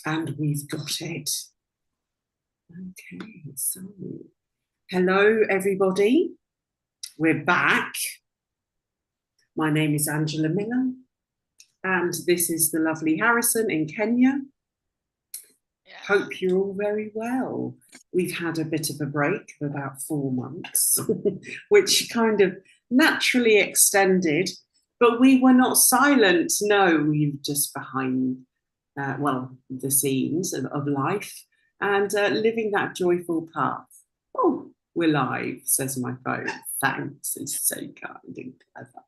And we've got it. Okay, so hello, everybody. We're back. My name is Angela Miller, and this is the lovely Harrison in Kenya. Yeah. Hope you're all very well. We've had a bit of a break of about 4 months, which kind of naturally extended, but we were not silent. No, we were just behind, the scenes of life and living that joyful path. Oh, we're live, says my phone. Thanks, it's so kind and clever.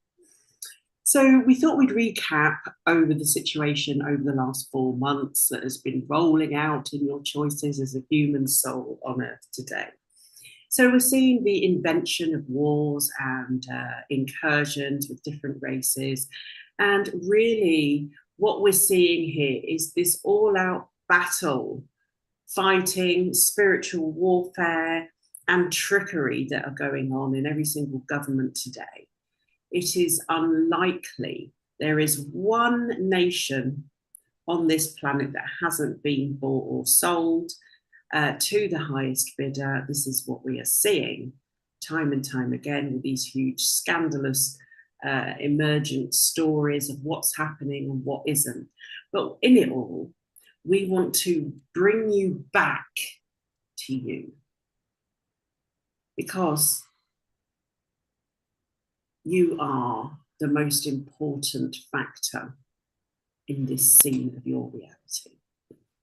So we thought we'd recap over the situation over the last 4 months that has been rolling out in your choices as a human soul on Earth today. So we're seeing the invention of wars and incursions with different races. And really, what we're seeing here is this all-out battle, fighting, spiritual warfare, and trickery that are going on in every single government today. It is unlikely there is one nation on this planet that hasn't been bought or sold to the highest bidder. This is what we are seeing time and time again with these huge scandalous emergent stories of what's happening and what isn't. But in it all, we want to bring you back to you because you are the most important factor in this scene of your reality.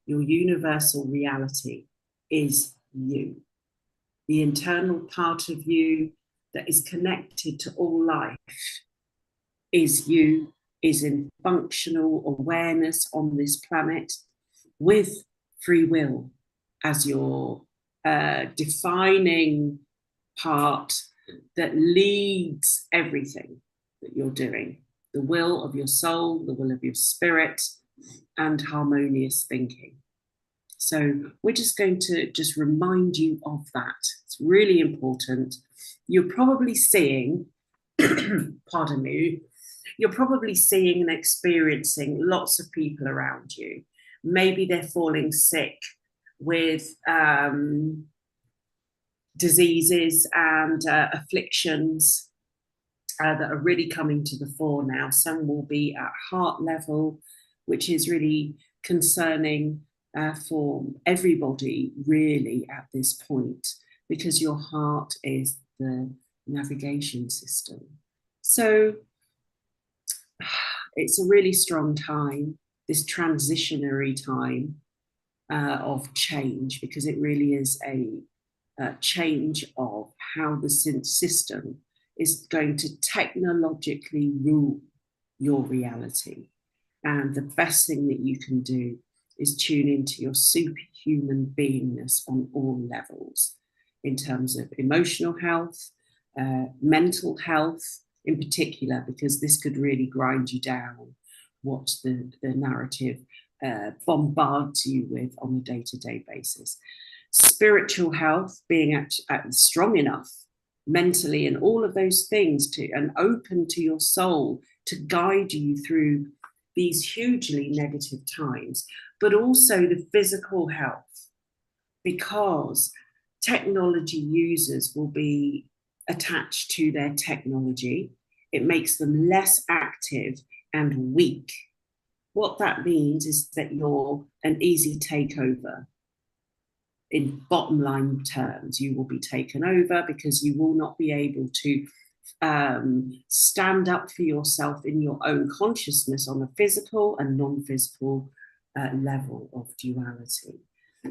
Your universal reality is you. The internal part of you that is connected to all life is you, is in functional awareness on this planet with free will as your defining part that leads everything that you're doing. The will of your soul, the will of your spirit, and harmonious thinking. So we're just going to just remind you of that. It's really important. You're probably seeing, pardon me, you're probably seeing and experiencing lots of people around you. Maybe they're falling sick with diseases and afflictions that are really coming to the fore now. Some will be at heart level, which is really concerning for everybody, really, at this point, because your heart is the navigation system. So it's a really strong time, this transitionary time of change, because it really is a change of how the system is going to technologically rule your reality. And the best thing that you can do is tune into your superhuman beingness on all levels, in terms of emotional health, mental health in particular, because this could really grind you down what the narrative bombards you with on a day-to-day basis. Spiritual health, being strong enough mentally and all of those things to and open to your soul to guide you through these hugely negative times, but also the physical health, because technology users will be attached to their technology. It makes them less active and weak. What that means is that you're an easy takeover. In bottom line terms, you will be taken over because you will not be able to stand up for yourself in your own consciousness on a physical and non-physical level of duality.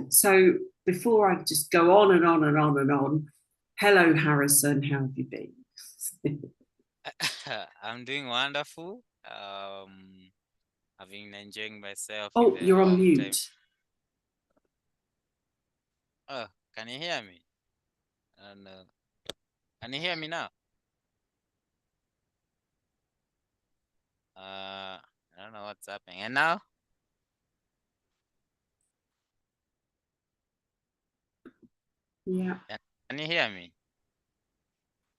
So before I just go on and on and on and on, hello, Harrison, how have you been? I'm doing wonderful. I've been enjoying myself in Oh, the you're on off time. mute. Oh, can you hear me? I don't know. Can you hear me now? I don't know what's happening. And now? Yeah. Can you hear me?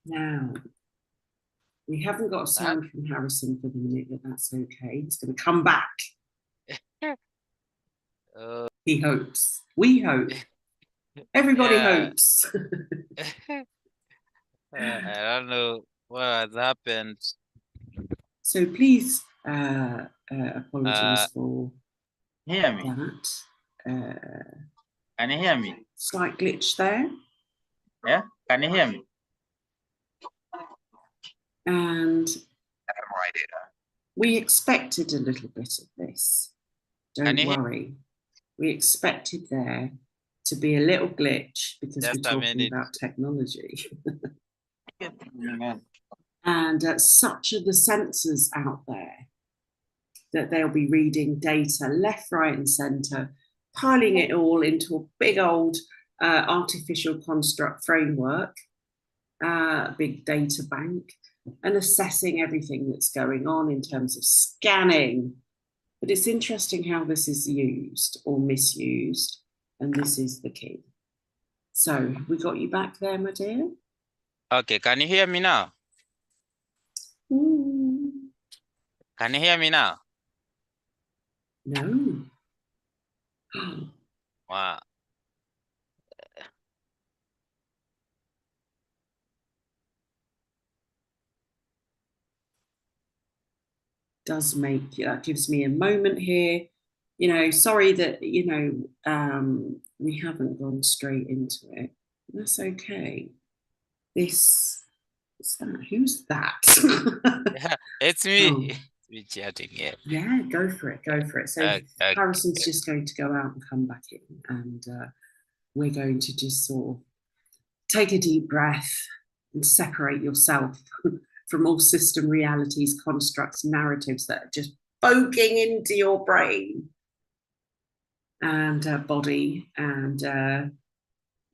Now, we haven't got a Huh? sound from Harrison for the minute, but that's okay. It's going to come back. He hopes. We hope. Everybody Yeah. hopes. I don't know what has happened. So please, Uh, apologies for hear me? that. Can you hear me? Slight glitch there. Yeah, can you hear me? And we expected a little bit of this. Can Don't you hear? worry. We expected there to be a little glitch because we're Just a talking minute. about technology. And such are the sensors out there that they'll be reading data left, right, and center, piling it all into a big old artificial construct framework, big data bank, and assessing everything that's going on in terms of scanning. But it's interesting how this is used or misused, and this is the key. So, have we got you back there, my dear? Okay, can you hear me now? Ooh. Can you hear me now? No. Wow. Does make that gives me a moment here. Sorry that we haven't gone straight into it. That's okay. This is that. Who's that? Yeah, it's Oh, me. It's me chatting here. yeah, go for it. Go for it. So Okay. Harrison's just going to go out and come back in, and we're going to just sort of take a deep breath and separate yourself from all system realities, constructs, narratives that are just poking into your brain and body, and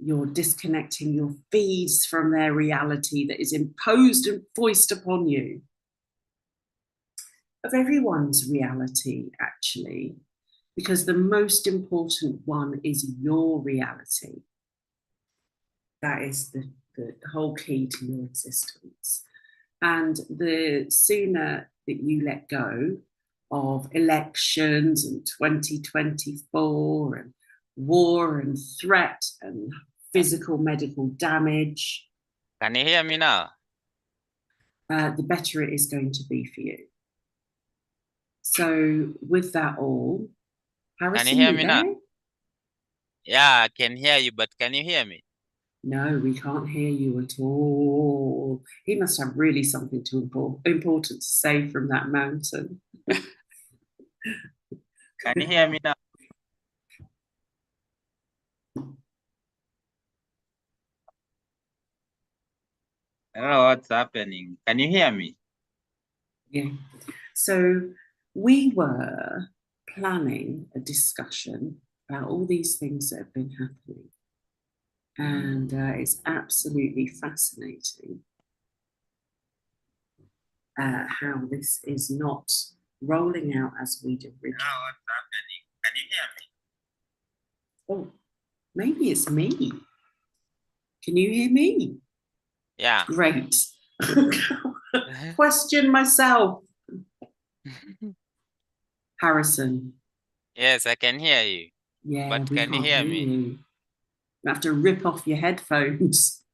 you're disconnecting your feeds from their reality that is imposed and foisted upon you, of everyone's reality, actually, because the most important one is your reality. That is the whole key to your existence. And the sooner that you let go of elections and 2024 and war and threat and physical medical damage, Can you hear me now? the better it is going to be for you. So, with that all, Can you Harrison, hear you me now? there? Yeah, I can hear you, but can you hear me? No, we can't hear you at all. He must have really something important to say from that mountain. Can you hear me now? I don't know what's happening. Can you hear me? Yeah. So we were planning a discussion about all these things that have been happening. And it's absolutely fascinating how this is not rolling out as we'd originally. Oh, what's happening? Can you hear me? Oh, maybe it's me. Can you hear me? Yeah. Great. Question myself. Harrison. Yes, I can hear you. Yeah, But we can you can't hear hear me? you. You have to rip off your headphones.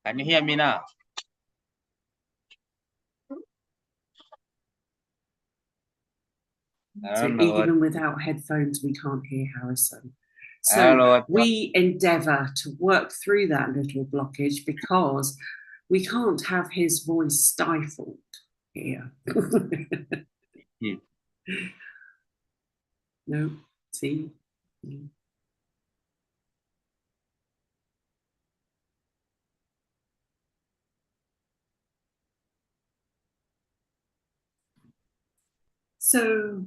Can you hear me now? I So don't know what. even without headphones, we can't hear Harrison. I don't So know what. we endeavour to work through that little blockage because we can't have his voice stifled here. No, see? So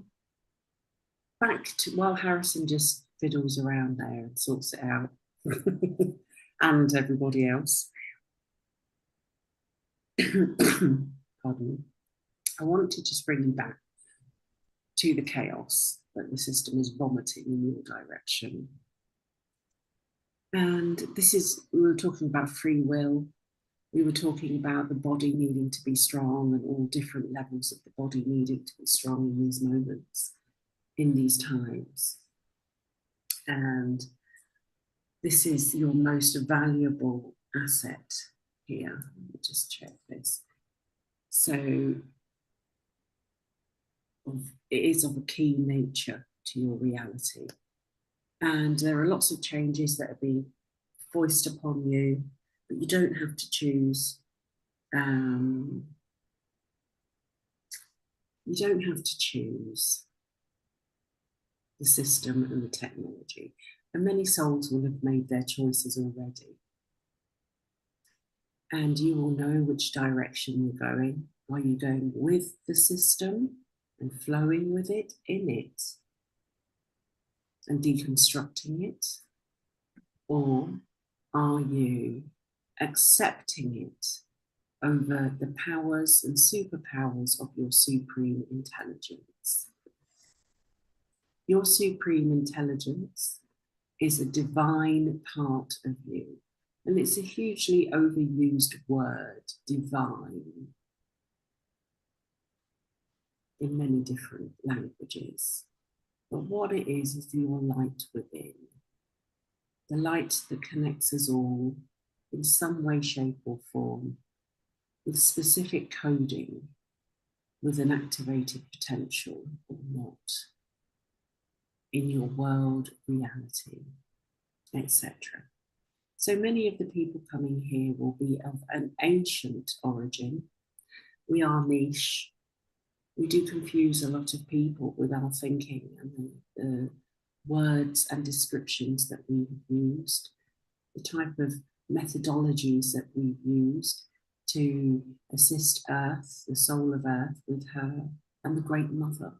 back to while Harrison just fiddles around there and sorts it out, and everybody else. Pardon me. I want to just bring you back to the chaos that the system is vomiting in your direction. And this is, we were talking about free will, We were talking about the body needing to be strong and all different levels of the body needing to be strong in these moments, in these times. And this is your most valuable asset here. Let me just check this. So it is of a key nature to your reality. And there are lots of changes that are being foisted upon you, but you don't have to choose. You don't have to choose the system and the technology. And many souls will have made their choices already. And you will know which direction you're going. Are you going with the system and flowing with it, in it, and deconstructing it? Or are you accepting it over the powers and superpowers of your supreme intelligence? Your supreme intelligence is a divine part of you. And it's a hugely overused word, divine, in many different languages. But what it is your light within. The light that connects us all in some way, shape, or form, with specific coding, with an activated potential or not, in your world, reality, etc. So many of the people coming here will be of an ancient origin. We are niche. We do confuse a lot of people with our thinking and the words and descriptions that we've used, the type of methodologies that we've used to assist Earth, the soul of Earth, with her and the Great Mother,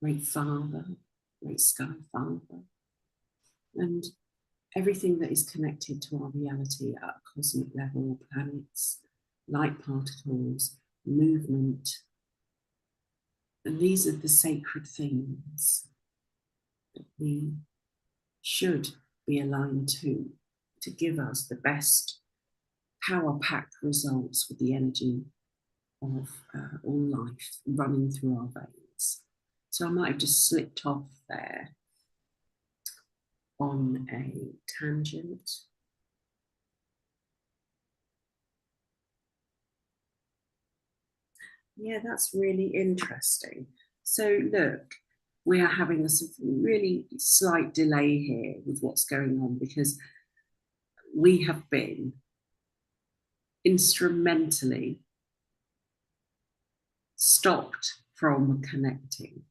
Great Father, Great Sky Father, and everything that is connected to our reality at a cosmic level, planets, light particles, movement. And these are the sacred things that we should be aligned to give us the best power-packed results with the energy of all life running through our veins. So I might have just slipped off there on a tangent. Yeah, that's really interesting. So look, we are having a really slight delay here with what's going on because we have been instrumentally stopped from connecting.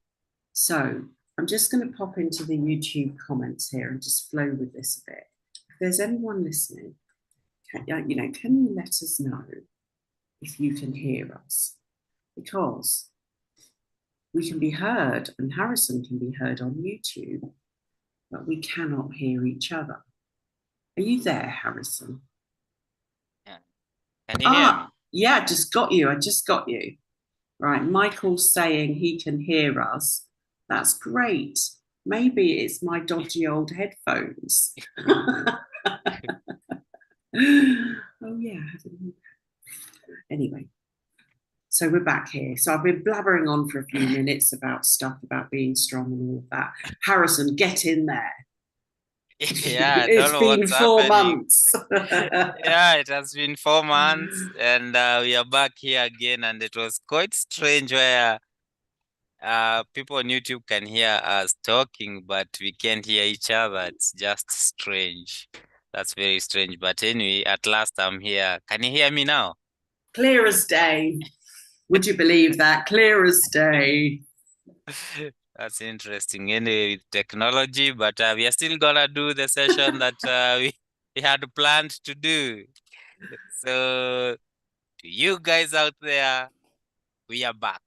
So I'm just going to pop into the YouTube comments here and just flow with this a bit. If there's anyone listening, can you let us know if you can hear us? Because we can be heard and Harrison can be heard on YouTube, but we cannot hear each other. Are you there, Harrison? Yeah. Can you hear me? Yeah, just got you. I just got you. Right, Michael's saying he can hear us. That's great. Maybe it's my dodgy old headphones. Oh yeah. Anyway, so we're back here. So I've been blabbering on for a few minutes about stuff about being strong and all of that. Harrison, get in there. Yeah, I It's don't know been what's 4 happening. months. Yeah, it has been 4 months, and we are back here again, and it was quite strange where people on YouTube can hear us talking, but we can't hear each other. It's just strange. That's very strange. But anyway, at last I'm here. Can you hear me now? Clear as day. Would you believe that? Clear as day. That's interesting. Anyway, with technology, but we are still gonna do the session that we had planned to do. So, to you guys out there, we are back.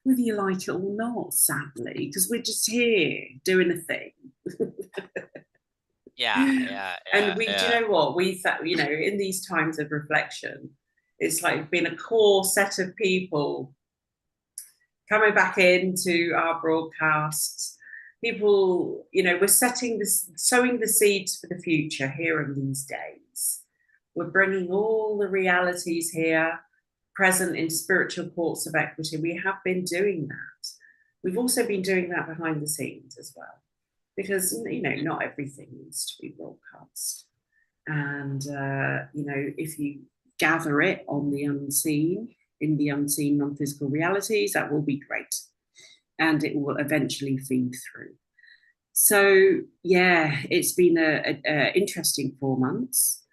Whether you like it or not, sadly, because we're just here doing a thing. Yeah. And do you know what? We thought, in these times of reflection, it's like been a core set of people coming back into our broadcasts, people, we're setting this, sowing the seeds for the future here in these days. We're bringing all the realities here present in spiritual courts of equity. We have been doing that. We've also been doing that behind the scenes as well, because not everything needs to be broadcast. And if you gather it on the unseen, in the unseen non-physical realities, that will be great, and it will eventually feed through. So yeah, it's been a interesting 4 months,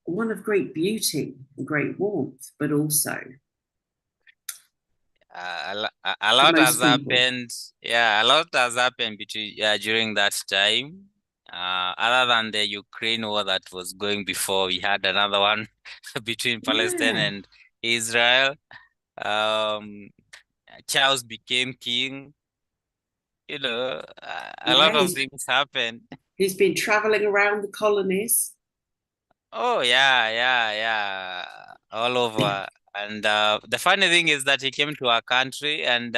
one of great beauty and great warmth, but also a for lot has most people, happened. Yeah, a lot has happened between during that time. Other than the Ukraine war that was going before, we had another one between Palestine yeah, and Israel. Um, Charles became king. A yeah. lot of he's things happened. he's been traveling around the colonies. Oh yeah, yeah, yeah, all over. And the funny thing is that he came to our country and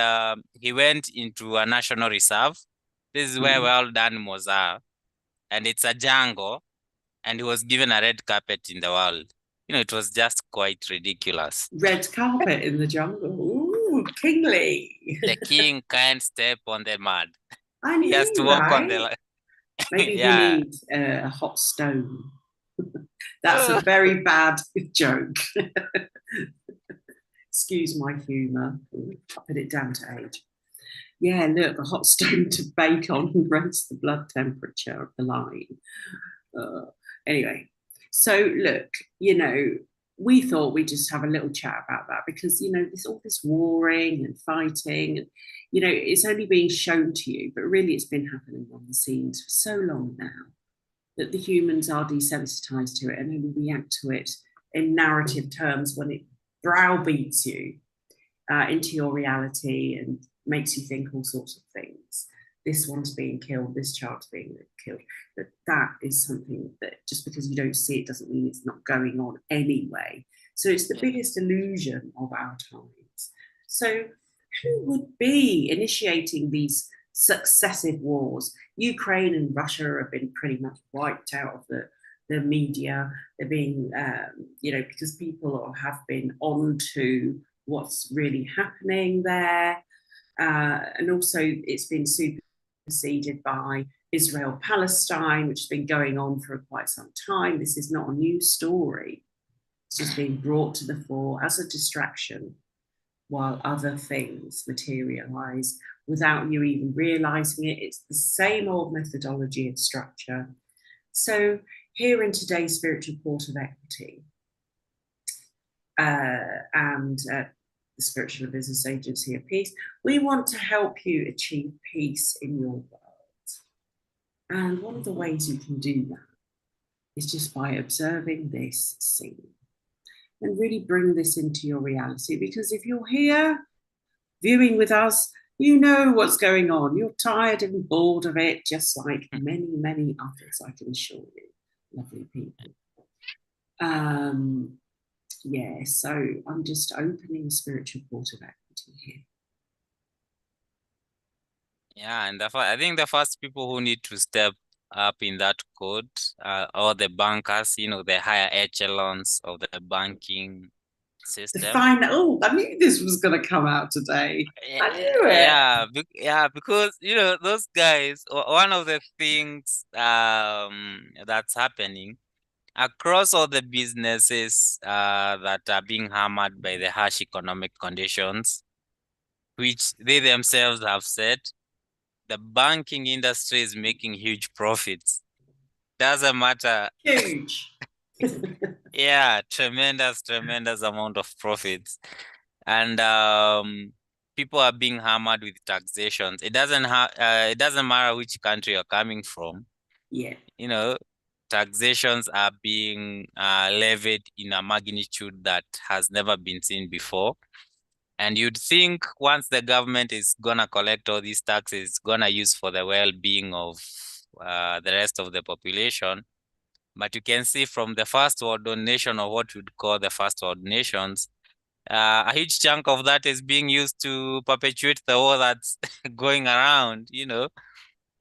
he went into a national reserve. This is where Mm. wild animals are, and it's a jungle. And he was given a red carpet in the world. It was just quite ridiculous. Red carpet in the jungle. Ooh, kingly. The king can't step on the mud. I He has to knew, walk on right? the. Maybe he Yeah. needs a hot stone. That's a very bad joke. Excuse my humour. I'll put it down to age. Yeah, look, a hot stone to bake on and raise the blood temperature of the line. Uh, anyway, so look, we thought we'd just have a little chat about that because, there's all this warring and fighting, and, it's only being shown to you, but really it's been happening on the scenes for so long now that the humans are desensitized to it and only react to it in narrative terms when it browbeats you into your reality and makes you think all sorts of things. This one's being killed, this child's being killed. But that is something that just because you don't see it doesn't mean it's not going on anyway. So it's the biggest illusion of our times. So who would be initiating these successive wars? Ukraine and Russia have been pretty much wiped out of the media. They're being, because people have been on to what's really happening there. And also, it's been superseded by Israel Palestine, which has been going on for quite some time. This is not a new story. It's just being brought to the fore as a distraction while other things materialize without you even realizing it. It's the same old methodology and structure. So, here in today's Spiritual Court of Equity and the Spiritual and Business Agency of Peace, we want to help you achieve peace in your world. And one of the ways you can do that is just by observing this scene and really bring this into your reality. Because if you're here viewing with us, you know what's going on. You're tired and bored of it, just like many, many others, I can assure you, lovely people. Yeah, so I'm just opening a spiritual court of equity here. Yeah, and I think the first people who need to step up in that code are the bankers, the higher echelons of the banking The system. final, oh, I knew this was going to come out today. I knew it. Yeah, because those guys. One of the things that's happening across all the businesses that are being hammered by the harsh economic conditions, which they themselves have said, the banking industry is making huge profits. Doesn't matter. Huge. Yeah, tremendous, tremendous amount of profits. And people are being hammered with taxations. It doesn't matter which country you're coming from. Yeah. Taxations are being levied in a magnitude that has never been seen before. And you'd think once the government is gonna collect all these taxes, it's gonna use for the well-being of the rest of the population. But you can see from the first world donation, or what we'd call the first world nations, a huge chunk of that is being used to perpetuate the war that's going around,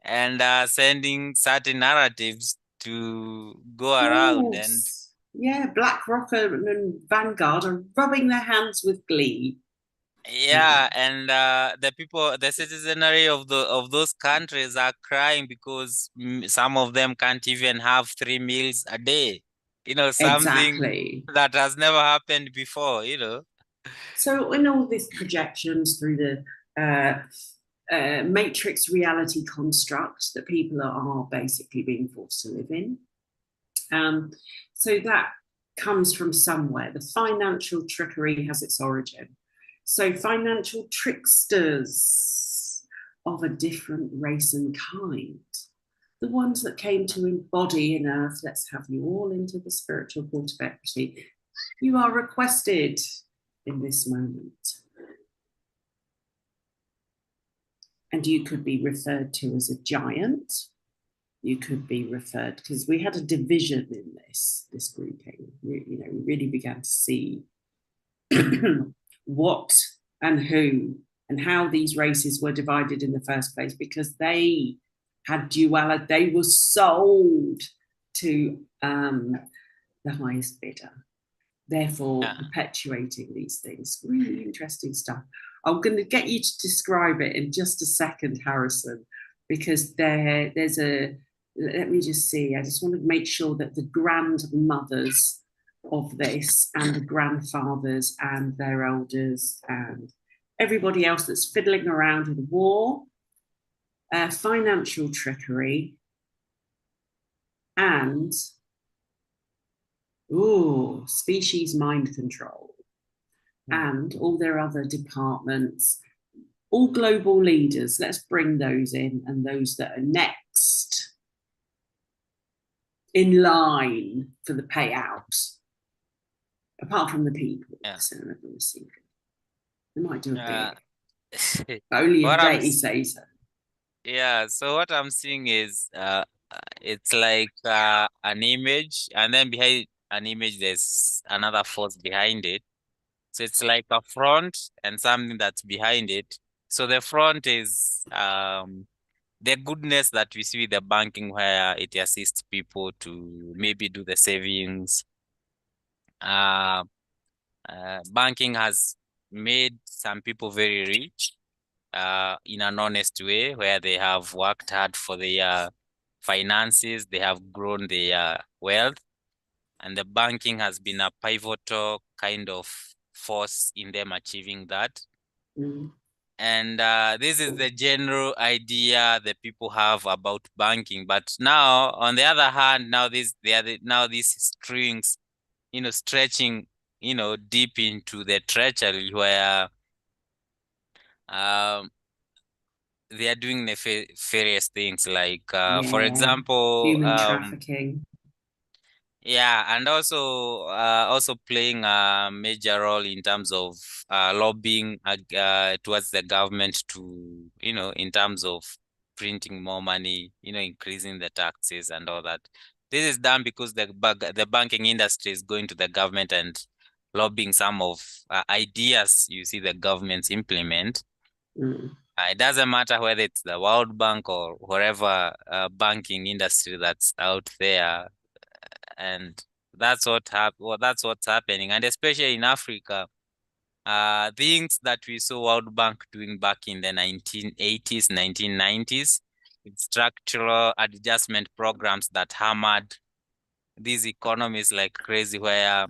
and sending certain narratives to go around. And course. Yeah, BlackRock and Vanguard are rubbing their hands with glee. Yeah. yeah, and the people, the citizenry of those countries are crying because some of them can't even have 3 meals a day. Something Exactly. that has never happened before. So, in all these projections through the matrix reality construct that people are basically being forced to live in, so that comes from somewhere. The financial trickery has its origin. So, financial tricksters of a different race and kind, the ones that came to embody in earth, let's have you all into the spiritual court of equity. You are requested in this moment. And you could be referred to as a giant. You could be referred, because we had a division in this grouping. We really began to see what and who and how these races were divided in the first place, because they had duality. They were sold to the highest bidder, therefore Yeah. perpetuating these things. Really interesting stuff. I'm going to get you to describe it in just a second, Harrison, because there's a, let me just see. I just want to make sure that the grandmothers of this and the grandfathers and their elders and everybody else that's fiddling around with war, financial trickery, and species mind control, and all their other departments, all global leaders. Let's bring those in, and those that are next in line for the payout, apart from the people. Yeah. So they might do a Uh, big, only what if I'm they say so. Yeah, so what I'm seeing is it's like an image, and then behind an image there's another force behind it. So it's like a front and something that's behind it. So the front is the goodness that we see with the banking, where it assists people to maybe do the savings. Uh, Banking has made some people very rich in an honest way, where they have worked hard for their finances, they have grown their wealth, and the banking has been a pivotal kind of force in them achieving that. Mm. And this is the general idea that people have about banking. But now, on the other hand, now these strings, stretching, deep into the treachery, where um they are doing nefarious things, like for Yeah, example, human trafficking. yeah, and also playing a major role in terms of lobbying towards the government to, in terms of printing more money, increasing the taxes and all that. This is done because the banking industry is going to the government and lobbying some of ideas you see the governments implement. Mm. It doesn't matter whether it's the World Bank or whatever banking industry that's out there, and that's what's happening, and especially in Africa, things that we saw World Bank doing back in the 1980s, 1990s, with structural adjustment programs that hammered these economies like crazy. Where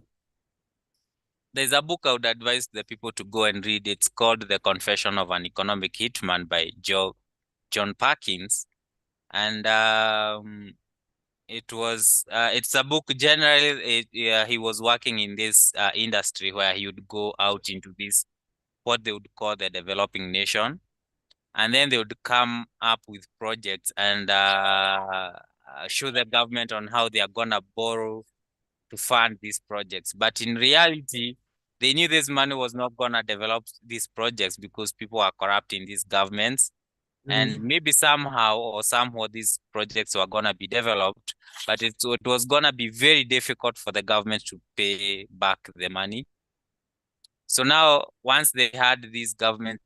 there's a book I would advise the people to go and read. It's called The Confession of an Economic Hitman by John Perkins. And it's a book. Generally, he was working in this industry, where he would go out into this, what they would call the developing nation, and then they would come up with projects and show the government on how they are gonna borrow to fund these projects. But in reality, they knew this money was not gonna develop these projects because people are corrupt in these governments. And Mm. maybe somehow or somehow these projects were gonna be developed, but it was gonna be very difficult for the government to pay back the money. So now, once they had these governments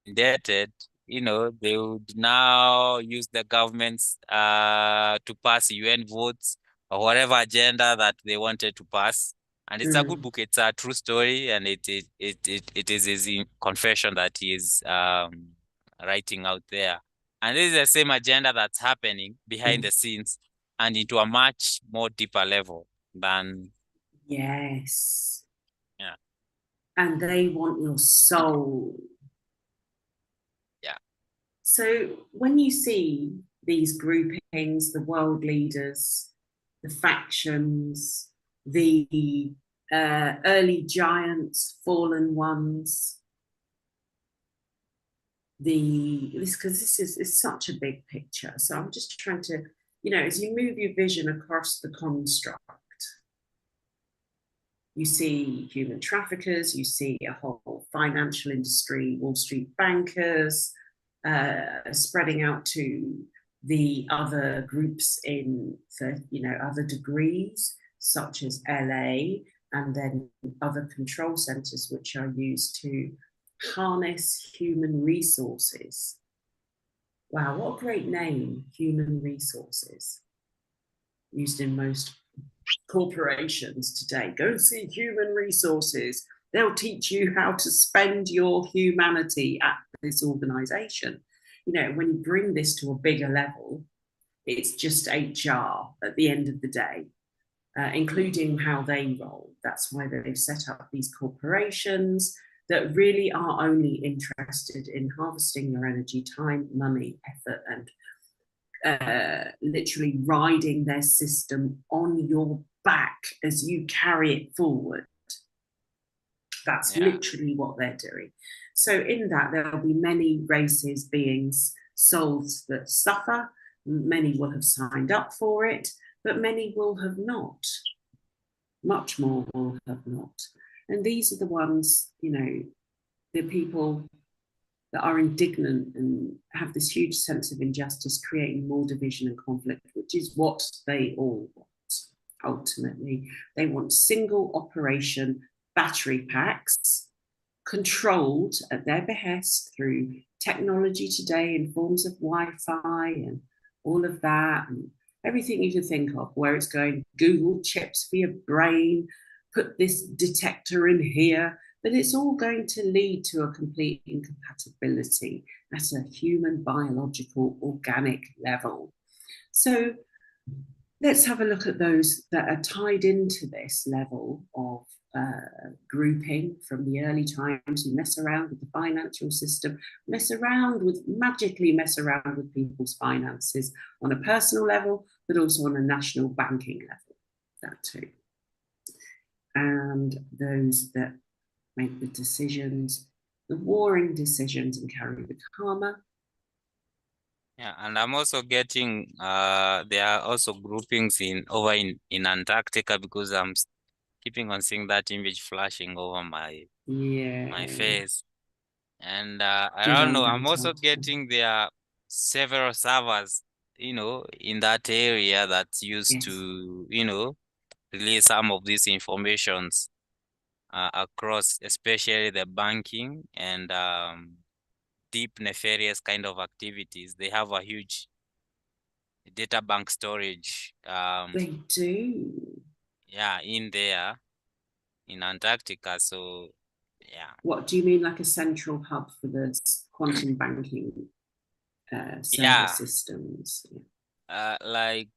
indebted, they would now use the governments to pass UN votes or whatever agenda that they wanted to pass. And it's a good Mm, book. It's a true story, and it is his confession that he is writing out there. And this is the same agenda that's happening behind the mm. scenes and into a much more deeper level than Yes. yeah, And they want your soul. yeah, So when you see these groupings, the world leaders, the factions, the early giants, fallen ones, because this is such a big picture. So I'm just trying to, as you move your vision across the construct, you see human traffickers, you see a whole financial industry, Wall Street bankers, spreading out to the other groups other degrees, such as LA, and then other control centers, which are used to harness human resources. Wow, what a great name, human resources, used in most corporations today. Go and see human resources. They'll teach you how to spend your humanity at this organization. When you bring this to a bigger level, it's just HR at the end of the day, including how they roll. That's why they've set up these corporations that really are only interested in harvesting your energy, time, money, effort, and literally riding their system on your back as you carry it forward. That's yeah. literally what they're doing. So, in that, there'll be many races, beings, souls that suffer. Many will have signed up for it, but many will have not. Much more will have not. And these are the ones, the people that are indignant and have this huge sense of injustice, creating more division and conflict, which is what they all want. Ultimately, they want single operation battery packs controlled at their behest through technology today in forms of Wi-Fi and all of that, and everything you can think of, where it's going, Google chips for your brain, put this detector in here, but it's all going to lead to a complete incompatibility at a human, biological, organic level. So let's have a look at those that are tied into this level of grouping from the early times. You mess around with the financial system, magically mess around with people's finances on a personal level, but also on a national banking level, that too. And those that make the decisions, the warring decisions, and carry the karma. Yeah, and I'm also getting there are also groupings in Antarctica, because keeping on seeing that image flashing over my Yeah, face. And I good don't know, old I'm also Antarctica. getting there are several servers, in that area that's used Yes, to, release some of these informations across, especially the banking and deep nefarious kind of activities. They have a huge data bank storage, they do. yeah, in there in Antarctica. So yeah, What do you mean, like a central hub for the quantum banking server yeah, systems? like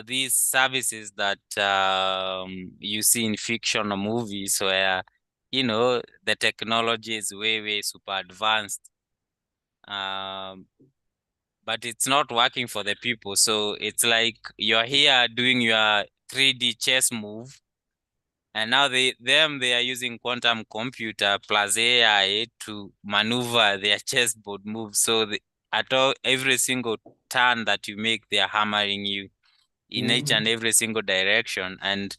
these services that you see in fiction or movies, where the technology is way super advanced, um but it's not working for the people. So it's like you're here doing your 3D chess move, and now they are using quantum computer plus AI to maneuver their chessboard moves. So every single turn that you make, they are hammering you in each and Mm, every single direction. And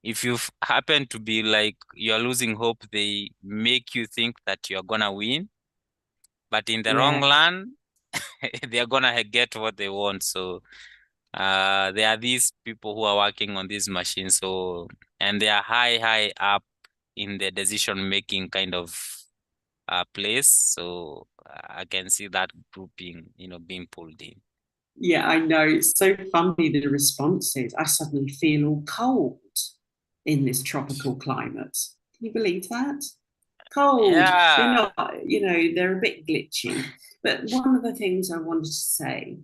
if you happen to be like you're losing hope, they make you think that you're gonna win, but in the wrong yeah, land, they're gonna get what they want. So there are these people who are working on these machines, and they are high up in the decision making kind of place. So I can see that grouping, being pulled in. Yeah, I know. It's so funny, the responses. I suddenly feel all cold in this tropical climate. Can you believe that? Cold. They're Yeah. not, they're a bit glitchy. But one of the things I wanted to say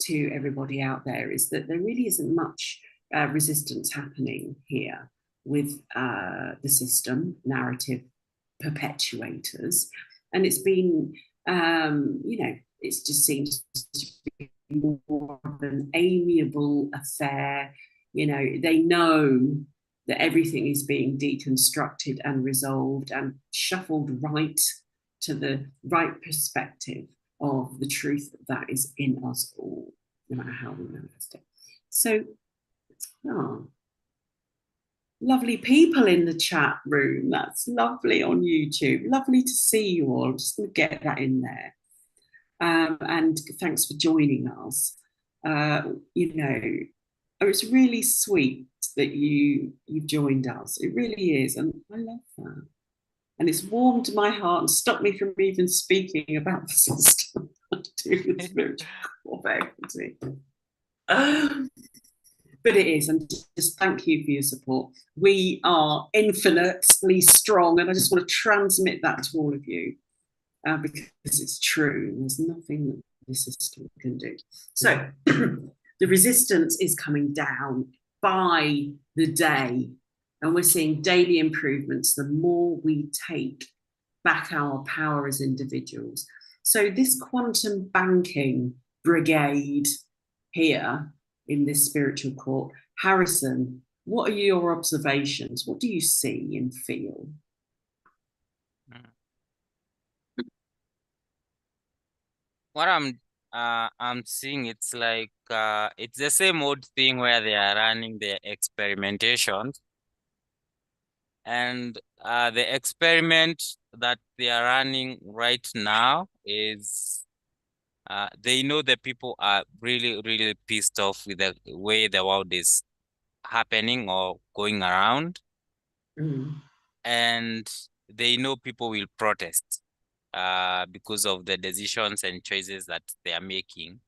to everybody out there is that there really isn't much resistance happening here with the system narrative perpetuators. And it's been, it just seems to be more of an amiable affair. They know that everything is being deconstructed and resolved and shuffled right to the right perspective of the truth that is in us all, no matter how we manifest it. So, oh, lovely people in the chat room. That's lovely on YouTube. Lovely to see you all. I'm just going to get that in there. And thanks for joining us. It's really sweet that you've joined us. It really is, and I love that. And it's warmed my heart and stopped me from even speaking about the system to the spiritual core of equity. But it is, and just thank you for your support. We are infinitely strong, and I just want to transmit that to all of you because it's true. There's nothing that the system can do. So the resistance is coming down by the day, and we're seeing daily improvements the more we take back our power as individuals. So this quantum banking brigade here in this spiritual court, Harrison, what are your observations? What do you see and feel? What I'm seeing, it's like it's the same old thing where they are running their experimentations, and the experiment that they are running right now is they know that people are really, really pissed off with the way the world is happening or going around, and they know people will protest because of the decisions and choices that they are making,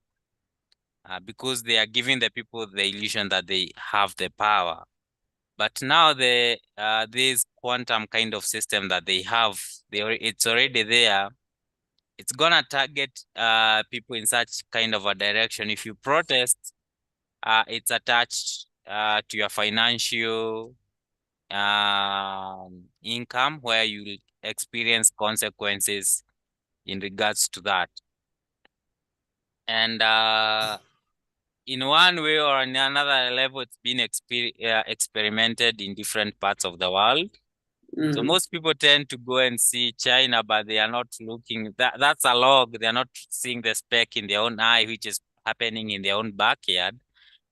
because they are giving the people the illusion that they have the power. But now this quantum kind of system that they have, it's already there. It's gonna target people in such kind of a direction. If you protest, it's attached to your financial income, where you experience consequences in regards to that. And in one way or another level, it's been experimented in different parts of the world. So most people tend to go and see China, but they are not looking. That's a log. They are not seeing the speck in their own eye, which is happening in their own backyard,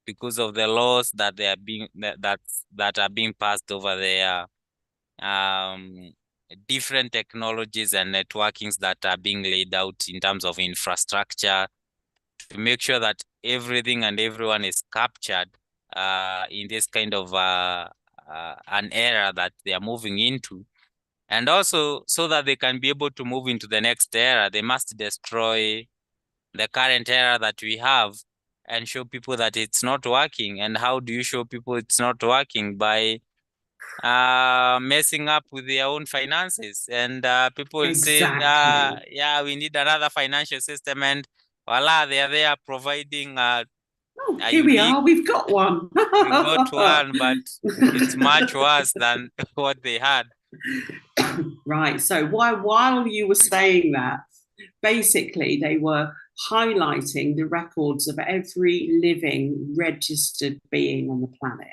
because of the laws that they are being that are being passed over there. Different technologies and networkings that are being laid out in terms of infrastructure to make sure that everything and everyone is captured in this kind of an era that they are moving into. And also, so that they can be able to move into the next era, they must destroy the current era that we have and show people that it's not working. And how do you show people it's not working? By messing up with their own finances. And people will say, Exactly. yeah, we need another financial system. And voila, they are there providing a Here we unique. are. We've got one. We got one, but it's much worse than what they had. Right. So while you were saying that, basically they were highlighting the records of every living registered being on the planet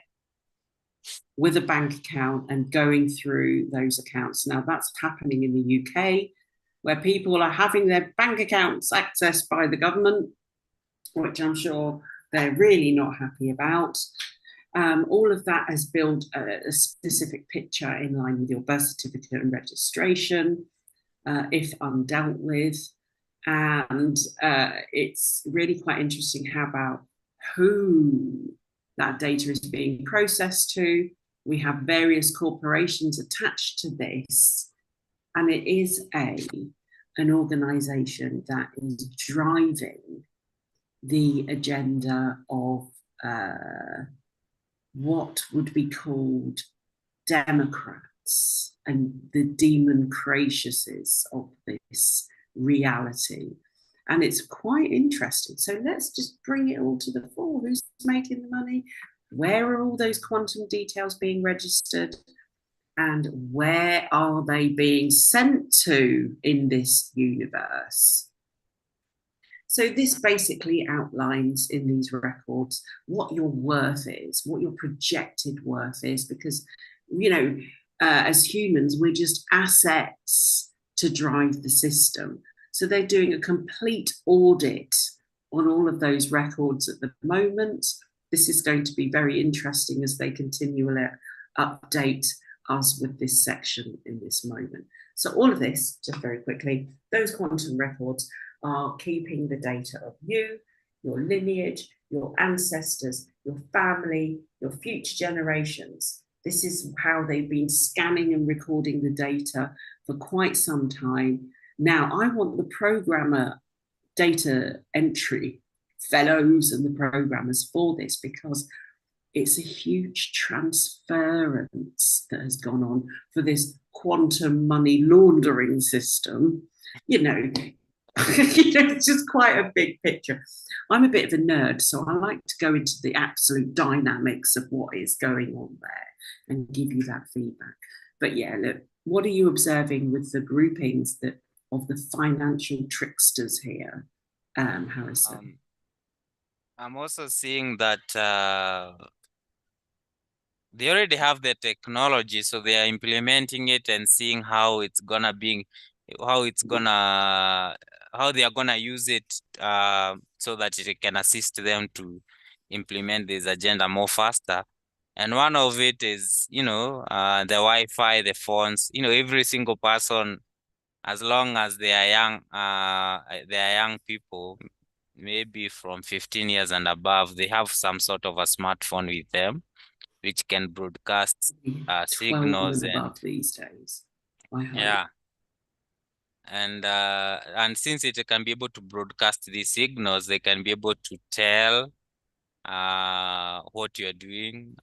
with a bank account and going through those accounts. Now that's happening in the UK, where people are having their bank accounts accessed by the government, which I'm sure they're really not happy about. All of that has built a specific picture in line with your birth certificate and registration, if undealt with. And it's really quite interesting how about who that data is being processed to. We have various corporations attached to this And it is an organization that is driving the agenda of what would be called Democrats and the demon craziouses of this reality. And it's quite interesting. So let's just bring it all to the fore. Who's making the money? Where are all those quantum details being registered? And where are they being sent to in this universe? So this basically outlines in these records what your worth is, what your projected worth is, because, you know, as humans, we're just assets to drive the system. So they're doing a complete audit on all of those records at the moment. This is going to be very interesting as they continually update us with this section in this moment. So all of this, just very quickly, those quantum records are keeping the data of you, your lineage, your ancestors, your family, your future generations. This is how they've been scanning and recording the data for quite some time. Now, I want the programmer data entry fellows and the programmers for this, because it's a huge transference that has gone on for this quantum money laundering system. You know, it's just quite a big picture. I'm a bit of a nerd, so I like to go into the absolute dynamics of what is going on there and give you that feedback. But yeah, look, what are you observing with the groupings that of the financial tricksters here, Harrison? I'm also seeing that they already have the technology, so they are implementing it and seeing how it's gonna be, how it's gonna, how they are gonna use it, so that it can assist them to implement this agenda more faster. And one of it is, the Wi-Fi, the phones. Every single person, as long as they are young people, maybe from 15 years and above, they have some sort of a smartphone with them, which can broadcast 12 signals. and And above these days, I hope. yeah, and since it can be able to broadcast these signals, they can be able to tell what you're doing.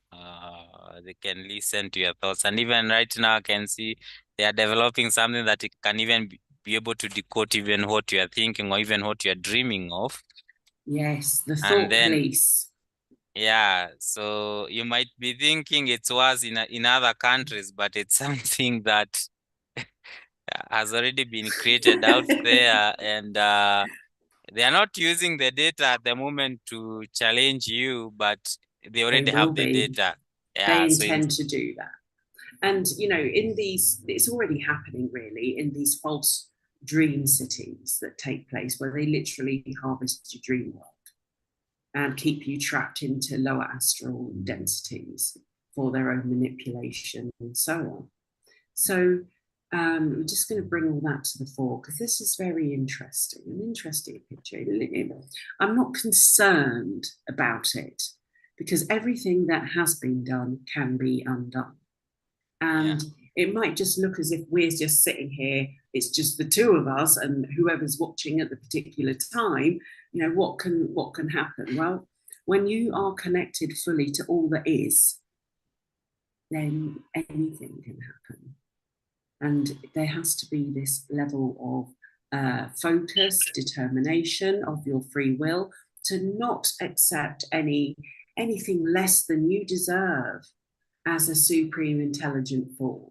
They can listen to your thoughts, and even right now I can see they are developing something that it can even be able to decode even what you are thinking or even what you are dreaming of. Yes, the And thought then, police. yeah, so you might be thinking it was in other countries, but it's something that has already been created out there, and they are not using the data at the moment to challenge you, but they They already will have the be. data. They Yeah, so intend to do that. And, you know, in these, it's already happening really in these false dream cities that take place where they literally harvest your dream world and keep you trapped into lower astral densities for their own manipulation and so on. So I'm just going to bring all that to the fore because this is very interesting, an interesting picture. I'm not concerned about it because everything that has been done can be undone. yeah, And it might just look as if we're just sitting here, it's just the two of us and whoever's watching at the particular time. You know, what can happen? Well, when you are connected fully to all that is, then anything can happen. And there has to be this level of focus, determination of your free will to not accept anything less than you deserve as a supreme intelligent form.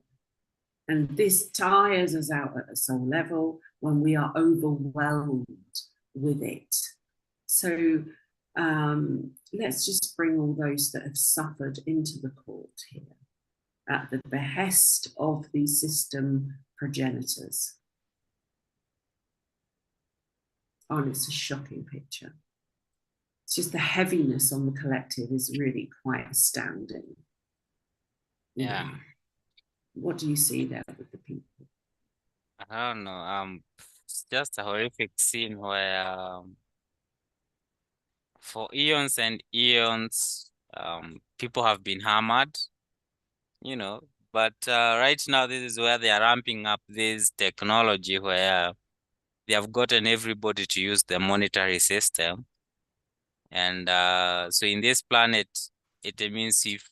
And this tires us out at a soul level when we are overwhelmed with it. So let's just bring all those that have suffered into the court here at the behest of the system progenitors. Oh, and it's a shocking picture. It's just the heaviness on the collective is really quite astounding. yeah. What do you see there with the people? I don't know. It's just a horrific scene where, for eons and eons, people have been hammered. But right now, this is where they are ramping up this technology where they have gotten everybody to use the monetary system. And so in this planet, it means if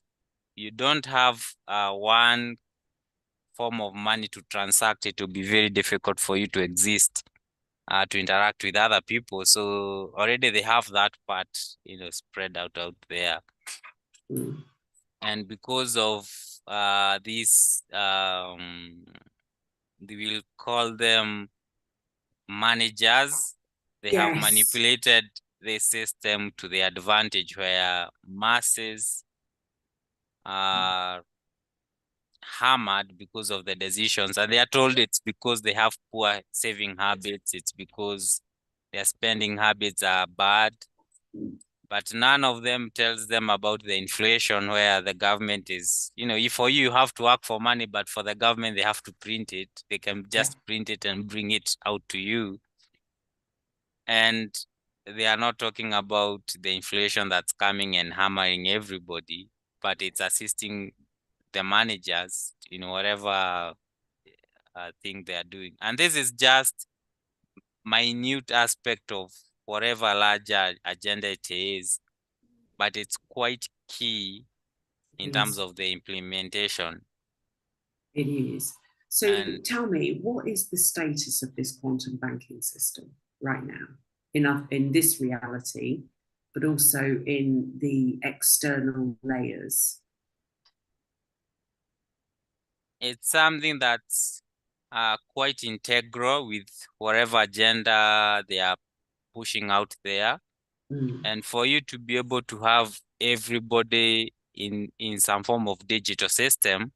you don't have one form of money to transact, it will be very difficult for you to exist, to interact with other people. So already they have that part, spread out there. Mm. And because of this, we will call them managers, they have Yes. manipulated the system to the advantage where masses are hammered because of the decisions, and they are told it's because they have poor saving habits, it's because their spending habits are bad, but none of them tells them about the inflation where the government is, if for you have to work for money, but for the government they have to print it. They can Yeah. just print it and bring it out to you. And they are not talking about the inflation that's coming and hammering everybody, but it's assisting the managers in whatever thing they are doing. And this is just minute aspect of whatever larger agenda it is, but it's quite key in It terms is. of the implementation. It is. So And tell me, what is the status of this quantum banking system right now in this reality, but also in the external layers? it's something that's quite integral with whatever agenda they are pushing out there. Mm, And for you to be able to have everybody in some form of digital system,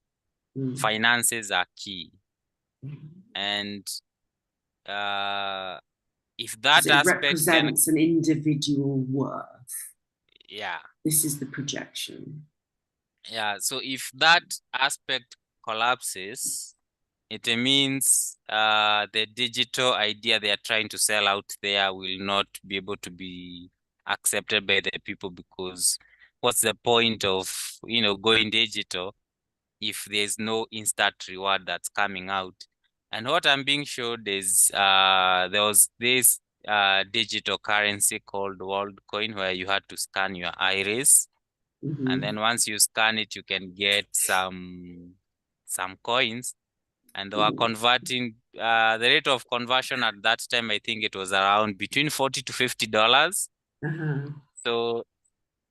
mm. finances are key. Mm. And uh, if Because that it aspect can, represents an individual worth. yeah, This is the projection. yeah. So if that aspect collapses, it means the digital idea they are trying to sell out there will not be able to be accepted by the people, because what's the point of, going digital if there's no instant reward that's coming out? And what I'm being showed is there was this digital currency called WorldCoin where you had to scan your iris, and Mm-hmm. then once you scan it, you can get some coins, and they were Mm-hmm. converting. The rate of conversion at that time, I think it was around between $40 to $50. Uh-huh. So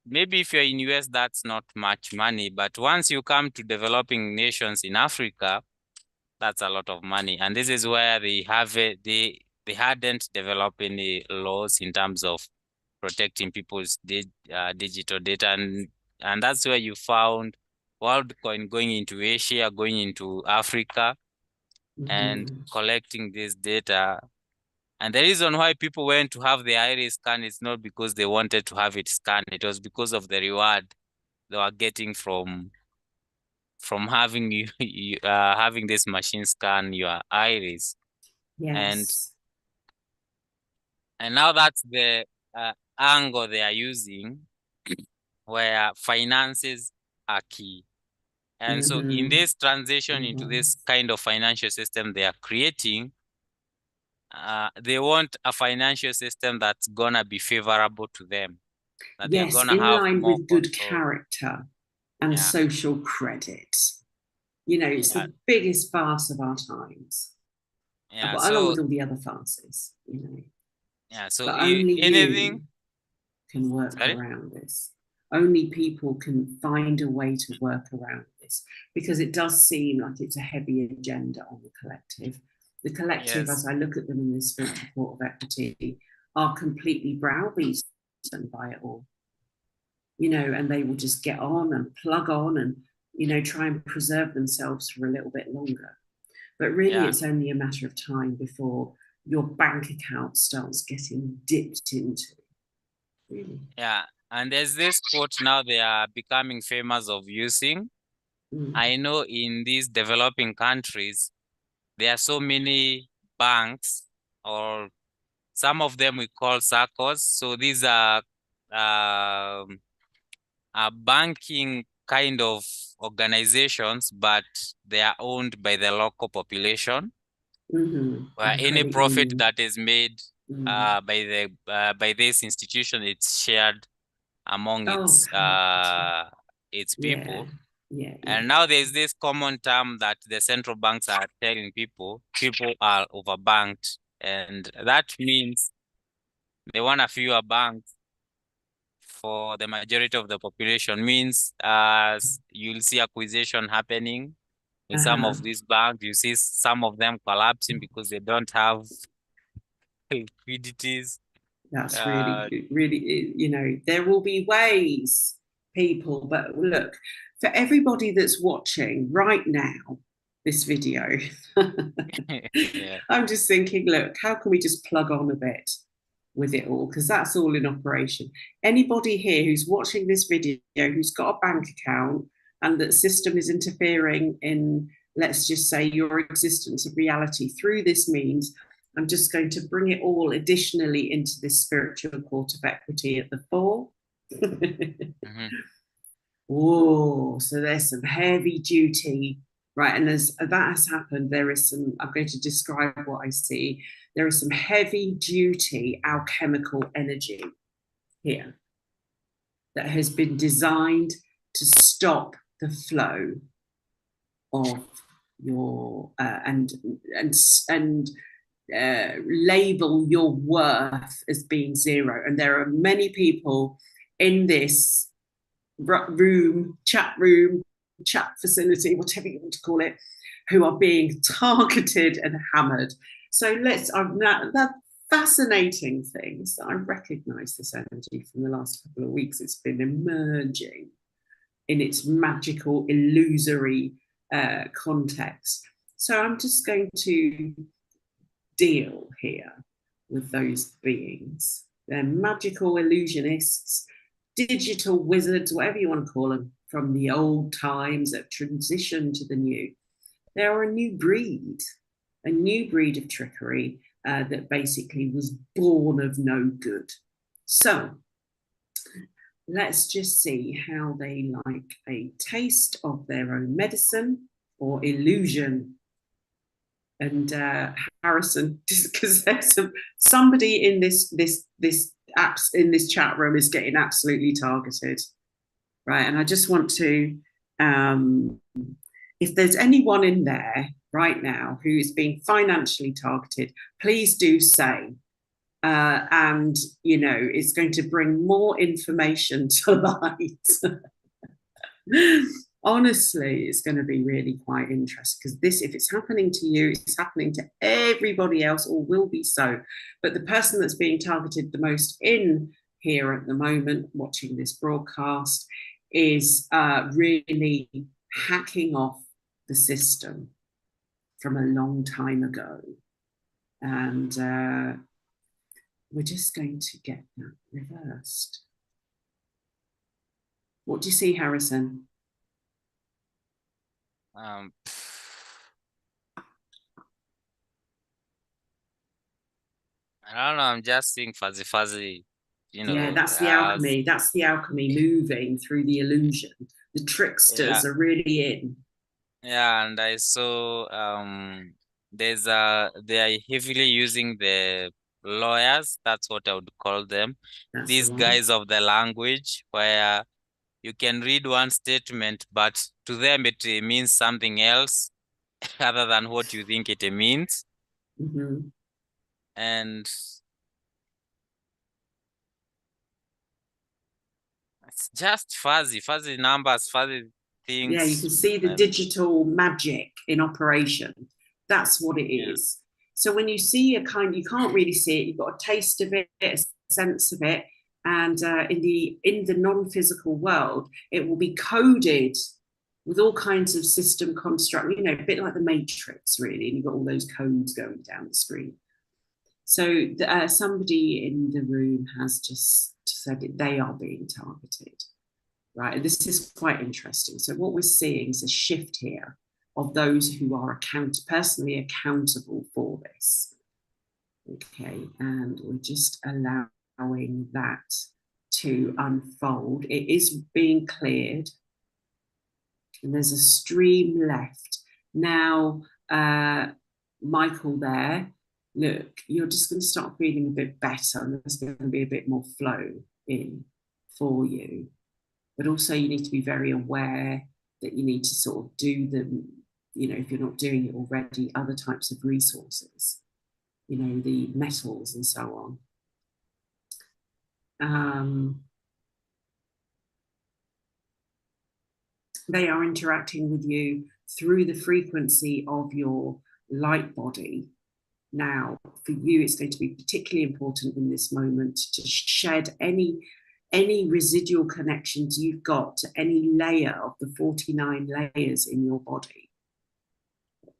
maybe if you're in US, that's not much money, but once you come to developing nations in Africa, that's a lot of money. And this is where they have it. They hadn't developed any laws in terms of protecting people's digital data, and that's where you found WorldCoin going into Asia, going into Africa, and Mm-hmm. collecting this data. And the reason why people went to have the iris scan is not because they wanted to have it scanned. It was because of the reward they were getting from having having this machine scan your iris. And Yes. and now that's the angle they are using, where finances are key. And so in Mm-hmm. this transition into Mm-hmm. this kind of financial system they are creating, they want a financial system that's gonna be favorable to them, that they're Yes, gonna in have line more with good control. character and Yeah, social credit. You know, it's yeah, the biggest farce of our times, yeah. but along So with all the other farces, you know. yeah, so But only anything. you can work Sorry. around this. Only people can find a way to work around this because it does seem like it's a heavy agenda on the collective. The collective, as Yes. I look at them in this spiritual court of equity, are completely browbeaten by it all, you know, and they will just get on and plug on and, you know, try and preserve themselves for a little bit longer. But really, Yeah, it's only a matter of time before your bank account starts getting dipped into. Really. yeah. And there's this quote now they are becoming famous of using. Mm. I know in these developing countries, there are so many banks, or some of them we call circles. So these are banking kind of organizations, but they are owned by the local population. Where any profit that is made by this institution, it's shared among its people. And now there's this common term that the central banks are telling people are overbanked, and that means they want a fewer banks for the majority of the population. Means you'll see acquisition happening with some of these banks. You see some of them collapsing because they don't have liquidities. That's really, you know, there will be ways, people, but look, for everybody that's watching right now, this video, I'm just thinking, look, how can we just plug on a bit with it all? Because that's all in operation. Anybody here who's watching this video, who's got a bank account and that system is interfering in, let's just say, your existence of reality through this means, I'm just going to bring it all additionally into this spiritual court of equity at the fore. Oh, so there's some heavy duty, right? And as that has happened, there is some, I'm going to describe what I see. There is some heavy duty alchemical energy here that has been designed to stop the flow of your and label your worth as being zero. And there are many people in this chat facility, whatever you want to call it, who are being targeted and hammered. So that fascinating things that I recognize this energy from the last couple of weeks. It's been emerging in its magical, illusory context. So I'm just going to deal here with those beings. They're magical illusionists, digital wizards, whatever you want to call them, from the old times that transitioned to the new. They are a new breed of trickery that basically was born of no good. So let's just see how they like a taste of their own medicine or illusion. And Harrison, just because there's somebody in this chat room is getting absolutely targeted, right? And I just want to, if there's anyone in there right now who is being financially targeted, please do say. And you know, it's going to bring more information to light. Honestly, it's going to be really quite interesting, because this, if it's happening to you, it's happening to everybody else, or will be so. But the person that's being targeted the most in here at the moment, watching this broadcast, is really hacking off the system from a long time ago. And we're just going to get that reversed. What do you see, Harrison? I don't know, I'm just seeing fuzzy, you know. Yeah, that's the alchemy. That's the alchemy moving through the illusion. The tricksters are really in. Yeah, and I saw they are heavily using the lawyers, that's what I would call them. These guys of the language, where you can read one statement, but to them it means something else other than what you think it means. And it's just fuzzy numbers, fuzzy things. Yeah, you can see the digital magic in operation. That's what it is. So when you see you can't really see it. You've got a taste of it, a sense of it, and in the non-physical world, it will be coded with all kinds of system construct. You know, a bit like the Matrix, really. And you've got all those codes going down the screen. So somebody in the room has just said that they are being targeted. Right, this is quite interesting. So what we're seeing is a shift here of those who are personally accountable for this. Okay, and we're just allowing that to unfold. It is being cleared. And there's a stream left. Now, Michael there, look, you're just going to start feeling a bit better and there's going to be a bit more flow in for you. But also you need to be very aware that you need to sort of do them, you know, if you're not doing it already, other types of resources, you know, the metals and so on. They are interacting with you through the frequency of your light body. Now, for you, it's going to be particularly important in this moment to shed any residual connections you've got to any layer of the 49 layers in your body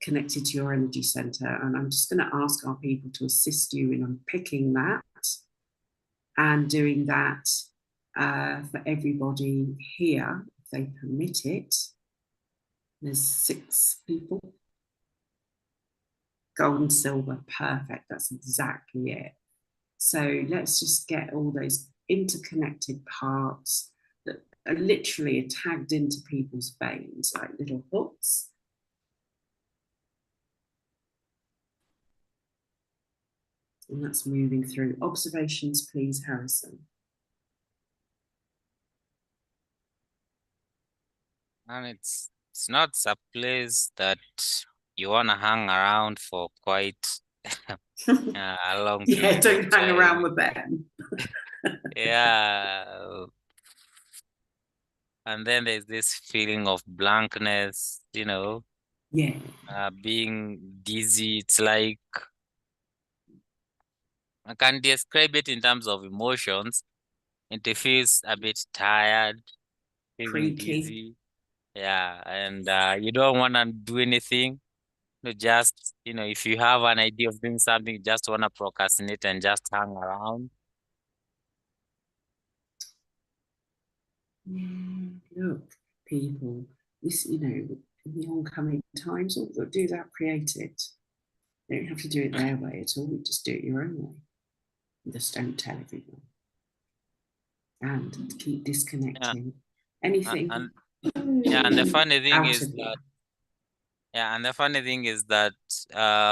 connected to your energy center. And I'm just going to ask our people to assist you in unpicking that and doing that for everybody here, if they permit it. There's 6 people. Gold and silver, perfect. That's exactly it. So let's just get all those interconnected parts that are literally tagged into people's veins like little hooks. And that's moving through. Observations, please, Harrison. And it's not a place that you want to hang around for quite a long Yeah, period of don't hang around time. with them. Yeah. And then there's this feeling of blankness, you know, Yeah, being dizzy. It's like, I can describe it in terms of emotions. It feels a bit tired, feeling creaky. dizzy. Yeah, and you don't want to do anything. You just, you know, if you have an idea of doing something, you just want to procrastinate and just hang around. Yeah, look, people, this, you know, in the oncoming times, all you've got to do is create it. You don't have to do it their way at all. You just do it your own way. You just don't tell everyone. And keep Yeah, disconnecting anything and yeah, and the funny thing out is of you. that yeah, and the funny thing is that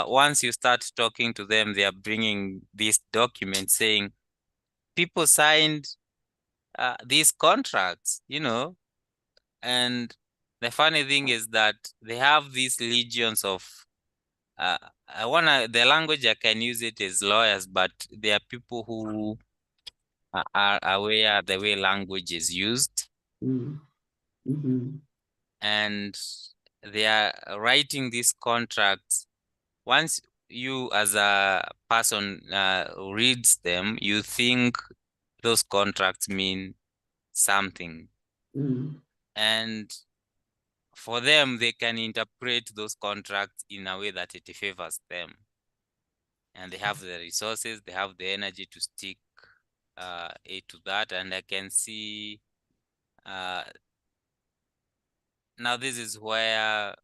once you start talking to them, they are bringing this document saying people signed these contracts, you know, and the funny thing is that they have these legions of uh, the language I can use it is lawyers, but there are people who are aware the way language is used, Mm. Mm-hmm. and they are writing these contracts. Once you as a person reads them, you think those contracts mean something. Mm. And for them, they can interpret those contracts in a way that it favors them. And they have the resources, they have the energy to stick it to that. And I can see uh, now this is where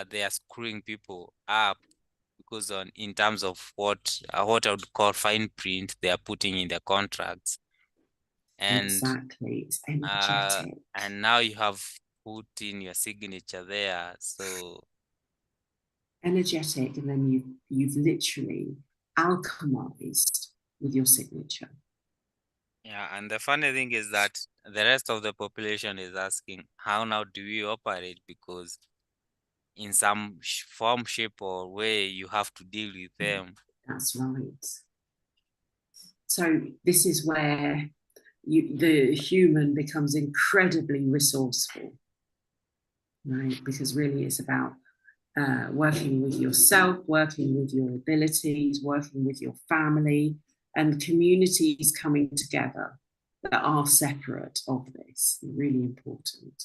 they are screwing people up, because in terms of what I would call fine print they are putting in their contracts, and Exactly. It's uh energetic. and now you have put in your signature there. So Energetic, and then you've literally alchemized with your signature. yeah, and the funny thing is that the rest of the population is asking, how now do we operate? Because in some form, shape, or way, you have to deal with them. That's right. So this is where the human becomes incredibly resourceful, right? Because really it's about working with yourself, working with your abilities, working with your family, and communities coming together that are separate of this. Really important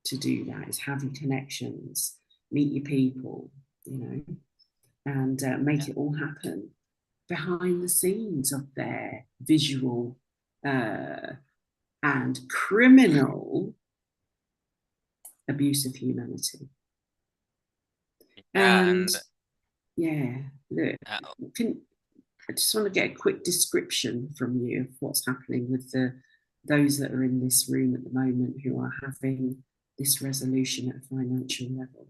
to do that is having connections, meet your people, you know, and make Yeah. it all happen behind the scenes of their visual and criminal abuse of humanity. Yeah, And and yeah, look, can I just want to get a quick description from you of what's happening with those that are in this room at the moment who are having this resolution at a financial level.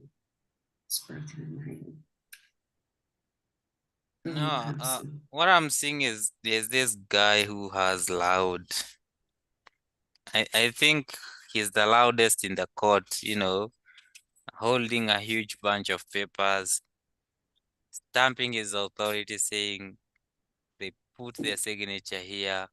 It's broken and nail. Go on, No, Harrison. what I'm seeing is there's this guy who has loud. I think he's the loudest in the court, holding a huge bunch of papers, stamping his authority, saying they put their signature here.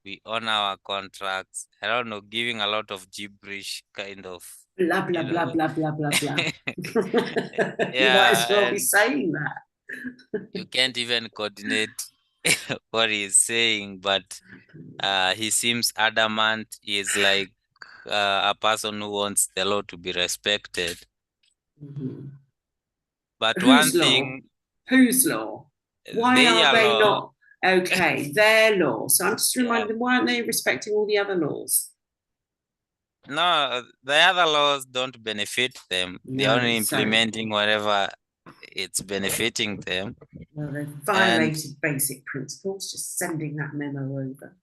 We honor our contracts. I don't know, giving a lot of gibberish kind of, Blah, blah, you blah, know. blah, blah, blah, blah. You might as Yeah, well be and saying that. you can't even coordinate what he's saying, but he seems adamant. He's like a person who wants the law to be respected. Mhm. But one Whose law? thing, Whose law? Why are their they law, not? Okay, their law. So I'm just yeah, reminding them, why aren't they respecting all the other laws? no, the other laws don't benefit them. They're No, only so, implementing whatever it's benefiting them. well, they've And violated basic principles, just sending that memo over.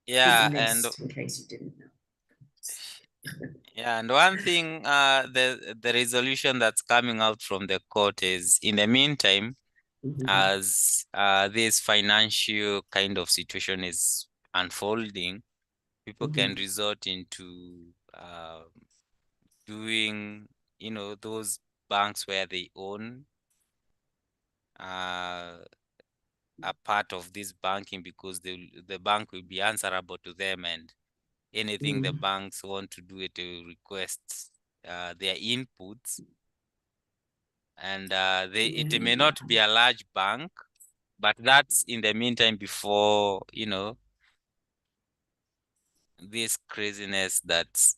Here's a yeah, and list in case you didn't know. yeah, and one thing, the resolution that's coming out from the court is, in the meantime, Mhm, as this financial kind of situation is unfolding, people can mhm, resort into doing, those banks where they own uh, a part of this banking, because the bank will be answerable to them, and anything the mhm. banks want to do, it will request their inputs. And it may Yeah. not be a large bank, but that's in the meantime before, this craziness that's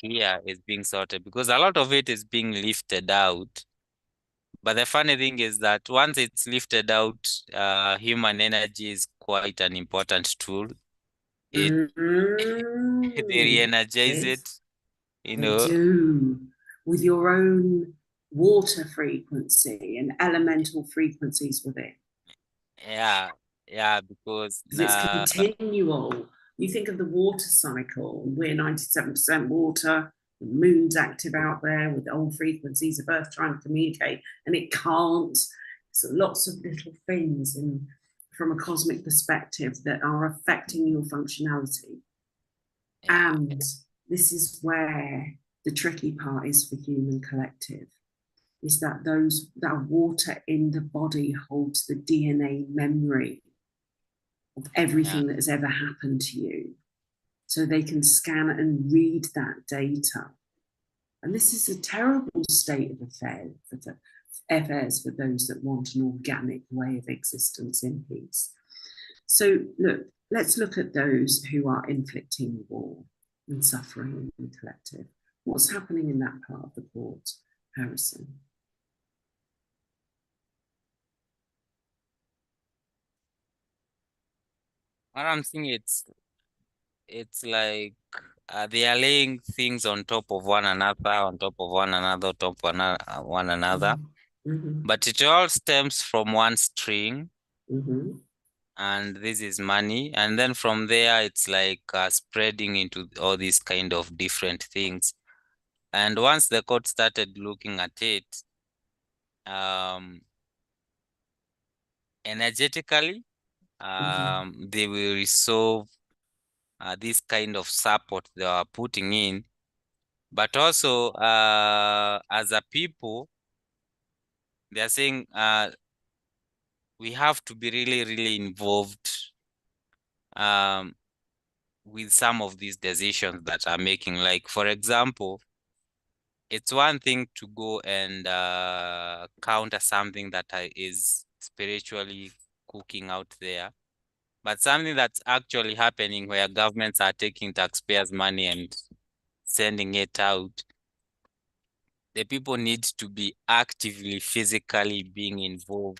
here is being sorted, because a lot of it is being lifted out. But the funny thing is that once it's lifted out, human energy is quite an important tool. It they Mm. re-energize Yes, it, you they know. do. With your own water frequency and elemental frequencies with it. Yeah, yeah, because Because it's continual. You think of the water cycle, we're 97% water, the moon's active out there with old frequencies of Earth trying to communicate, and it can't. So lots of little things from a cosmic perspective that are affecting your functionality. yeah, And this is where the tricky part is for human collective, is that that water in the body holds the DNA memory of yeah, everything that has ever happened to you. So they can scan and read that data. And this is a terrible state of affairs for those that want an organic way of existence in peace. So look, let's look at those who are inflicting war and suffering in the collective. What's happening in that part of the court, Harrison? what I'm seeing, it's like they are laying things on top of one another, on top of one another, on top of one another. Mm-hmm. Mm-hmm. But it all stems from one string, Mm-hmm. and this is money. And then from there, it's like spreading into all these kind of different things. And once the court started looking at it, um, energetically, Mm-hmm. they will resolve this kind of support they are putting in. But also, as a people, they are saying we have to be really, really involved um, with some of these decisions that are making. Like, for example, it's one thing to go and counter something that is spiritually cooking out there, but something that's actually happening where governments are taking taxpayers' money and sending it out. The people need to be actively, physically being involved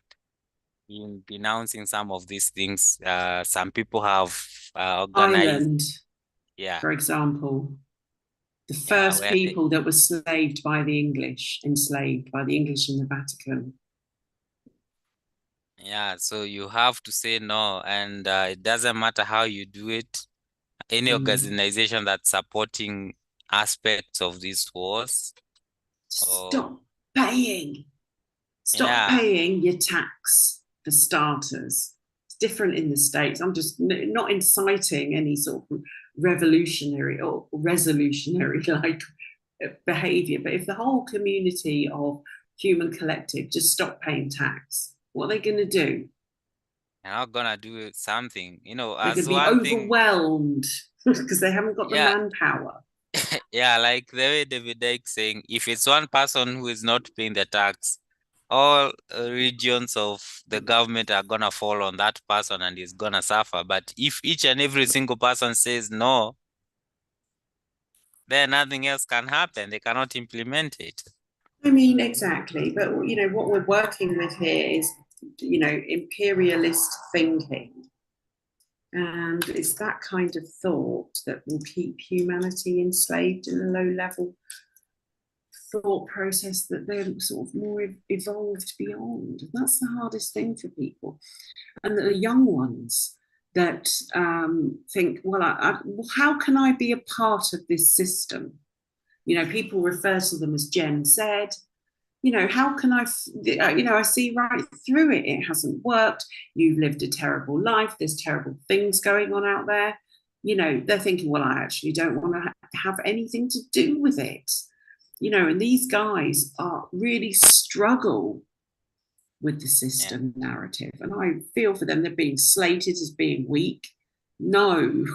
in denouncing some of these things. Some people have organized, Ireland, yeah, for example, the yeah, first where they, people that were enslaved by the English in the Vatican. yeah. So you have to say no, and it doesn't matter how you do it. Any Mm, organization that's supporting aspects of these wars. Or Stop paying. Stop yeah, paying your tax for starters. It's different in the States. I'm just not inciting any sort of revolutionary or resolutionary like behavior. But if the whole community of human collective just stop paying tax, what are they going to do? you're not gonna do something, They're going as to be one thing. overwhelmed because they haven't got the Yeah, manpower. yeah, like the way David Icke saying, if it's one person who is not paying the tax, all regions of the government are gonna fall on that person and he's gonna suffer. But if each and every single person says no, then nothing else can happen. They cannot implement it. I mean, exactly. But what we're working with here is imperialist thinking. And it's that kind of thought that will keep humanity enslaved in a low level thought process that they're sort of more evolved beyond. That's the hardest thing for people. And the young ones that think, well, how can I be a part of this system? People refer to them as Gen Z. How can I see right through it. It hasn't worked. You've lived a terrible life. There's terrible things going on out there. They're thinking, well, I actually don't want to have anything to do with it. And these guys are really struggle with the Yeah. system narrative. And I feel for them. They're being slated as being weak. No,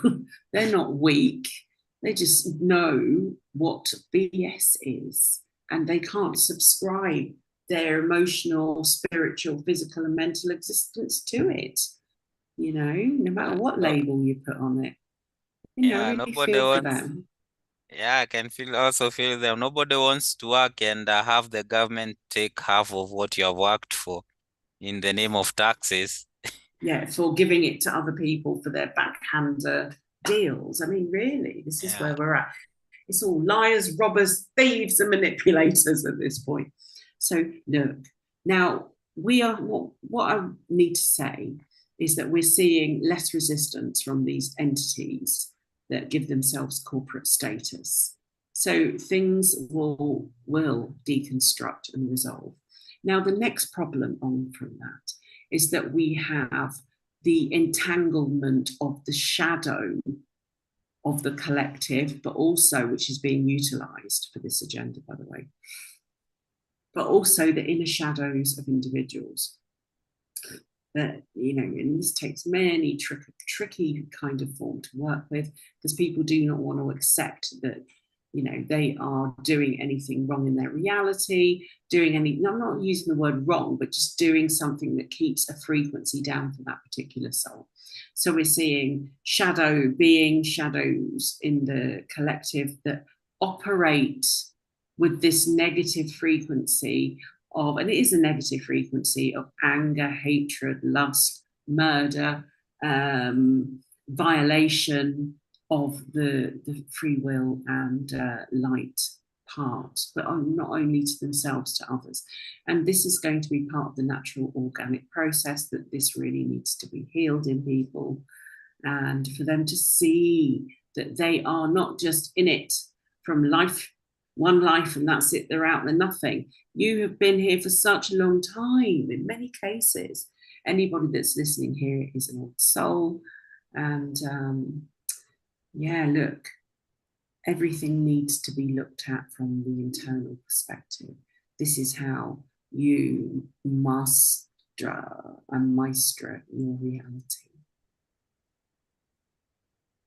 they're not weak. They just know what BS is and they can't subscribe their emotional, spiritual, physical, and mental existence to it. No matter what No, label you put on it. I yeah, really nobody feel for wants. them. Yeah, I can also feel them. Nobody wants to work and have the government take half of what you have worked for in the name of taxes. Yeah, for giving it to other people for their backhander deals. I mean, really, this is Yeah. where we're at. It's all liars, robbers, thieves, and manipulators at this point. So look, now we are what I need to say is that we're seeing less resistance from these entities that give themselves corporate status. So things will deconstruct and resolve. Now the next problem on from that is that we have the entanglement of the shadow of the collective, but also, which is being utilized for this agenda, by the way, but also the inner shadows of individuals. That, and this takes many tricky kind of form to work with because people do not want to accept that they are doing anything wrong in their reality, I'm not using the word wrong, but just doing something that keeps a frequency down for that particular soul. So we're seeing shadows in the collective that operate with this negative frequency of, and it is a negative frequency of anger, hatred, lust, murder, violation of the free will and light part, but not only to themselves, to others. And this is going to be part of the natural organic process that this really needs to be healed in people and for them to see that they are not just in it from one life and that's it, they're out, they're nothing. You have been here for such a long time in many cases. Anybody that's listening here is an old soul. And look, everything needs to be looked at from the internal perspective. This is how you master and maestra your reality.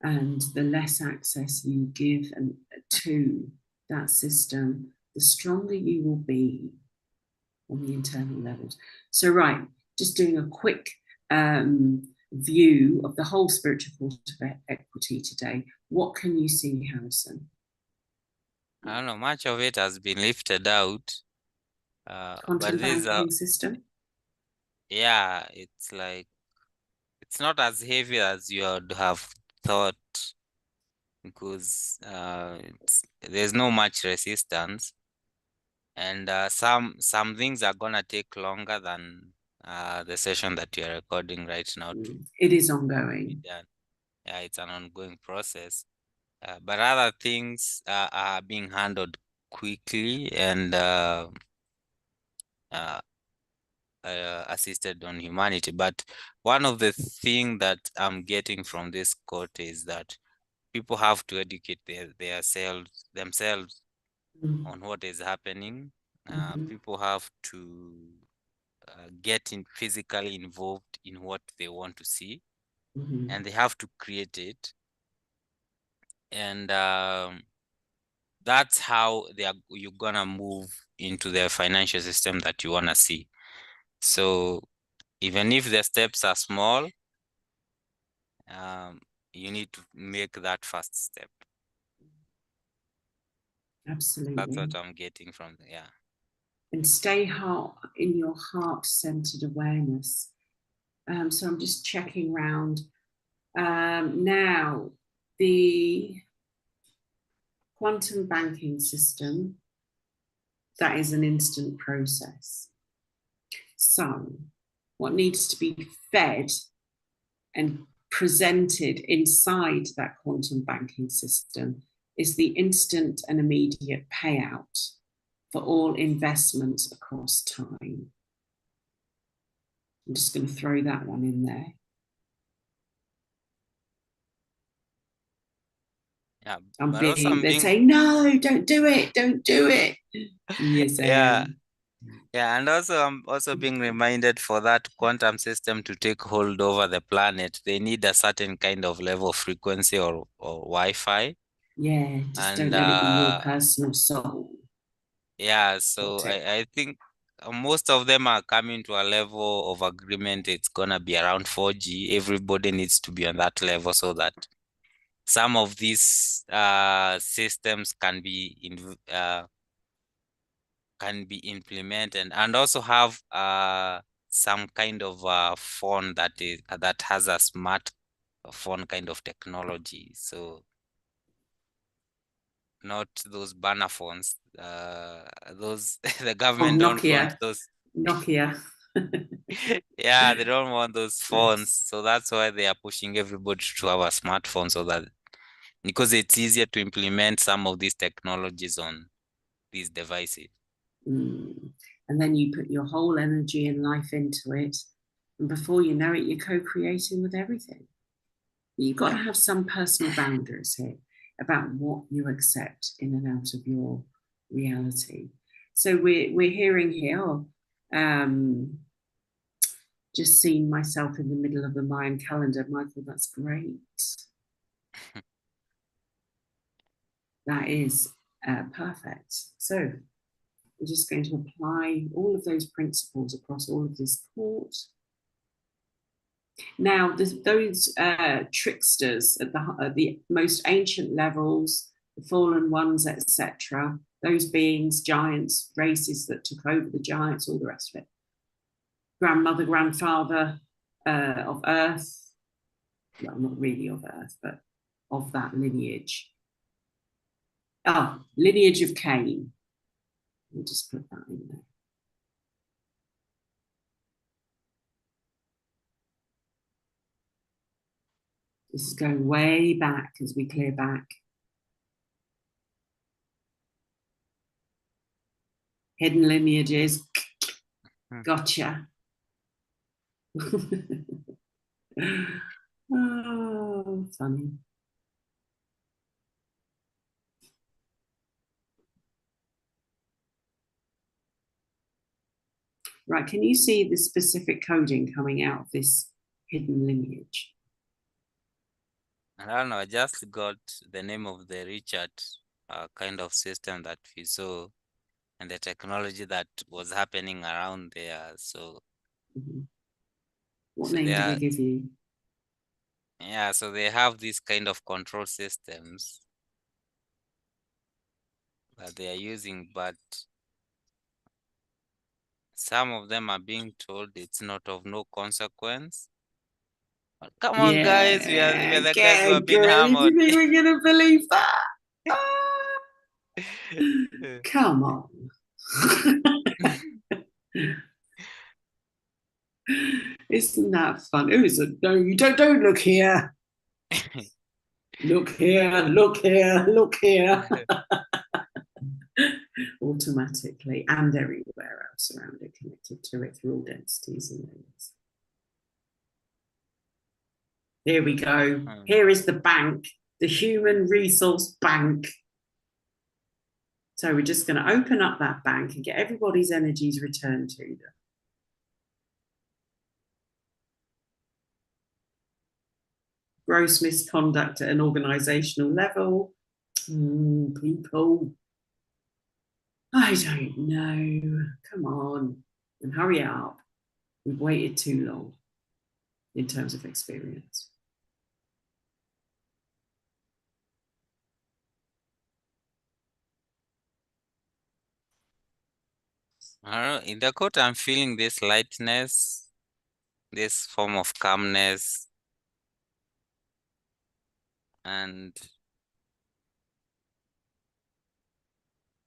And the less access you give to that system, the stronger you will be on the internal levels. So, right, just doing a quick view of the whole spiritual court of equity today. What can you see, Harrison? I don't know, much of it has been lifted out. Quantum But these are, banking system. yeah, it's not as heavy as you would have thought because there's no much resistance. And some things are gonna take longer than the session that you're recording right now to It is be ongoing. done. Yeah, it's an ongoing process. but other things are being handled quickly and uh, assisted on humanity. But one of the thing that I'm getting from this quote is that people have to educate themselves Mm. on what is happening. Mhm. People have to get physically involved in what they want to see, Mhm. and they have to create it. And that's how you're gonna move into the financial system that you wanna see. So even if the steps are small, you need to make that first step. That's Absolutely. what I'm getting from yeah. And stay heart in your heart-centered awareness. So I'm just checking round. Now, the quantum banking system, that is an instant process. So, what needs to be fed and presented inside that quantum banking system is the instant and immediate payout for all investments across time. I'm just going to throw that one in there. Yeah, I'm but also being, I'm they're being saying, no, don't do it, don't do it. Yes, I yeah. am. Yeah, and also I'm also being reminded for that quantum system to take hold over the planet, they need a certain kind of level of frequency or Wi-Fi. Yeah, just don't And let it be your personal soul. yeah, so Got it. I think most of them are coming to a level of agreement. It's gonna be around 4G. Everybody needs to be on that level so that some of these systems can be implemented and also have some kind of phone that has a smart phone kind of technology. So not those banner phones. Those the Oh, government don't want Nokia, those. Nokia. Yeah, they don't want those phones. Yes. So that's why they are pushing everybody to have a smartphone so that because it's easier to implement some of these technologies on these devices. Mm. And then you put your whole energy and life into it. And before you know it, you're co creating with everything. You've got to Yeah. have some personal boundaries here about what you accept in and out of your reality. So we're hearing here, just seeing myself in the middle of the Mayan calendar. Michael, that's great. That is perfect. So we're just going to apply all of those principles across all of this court. Now, those tricksters at the most ancient levels, the fallen ones, etc., those beings, giants, races that took over the giants, all the rest of it, grandmother, grandfather of Earth, well, not really of Earth, but of that lineage. Lineage of Cain. We'll just put that in there. This is going way back as we clear back. Hidden lineages. Gotcha. Oh, funny. Right, can you see the specific coding coming out of this hidden lineage? I don't know, I just got the name of the Richard kind of system that we saw and the technology that was happening around there. So, Mhm. What so name they did he are, give you? yeah, so they have these kind of control systems that they are using, but some of them are being told it's not of no consequence. But come on, guys, we are Yeah, the guys who have get been great. You hammered. think we're gonna believe that? Ah, come on. Isn't that fun? Oh, no, you don't look here. Look here, look here, look here. Automatically and everywhere else around it, connected to it through all densities and layers. Here we go. Here is the bank, the human resource bank. So we're just going to open up that bank and get everybody's energies returned to them. Gross misconduct at an organizational level. People. I don't know. Come on and hurry up. We've waited too long in terms of experience. In the quote, I'm feeling this lightness, this form of calmness, and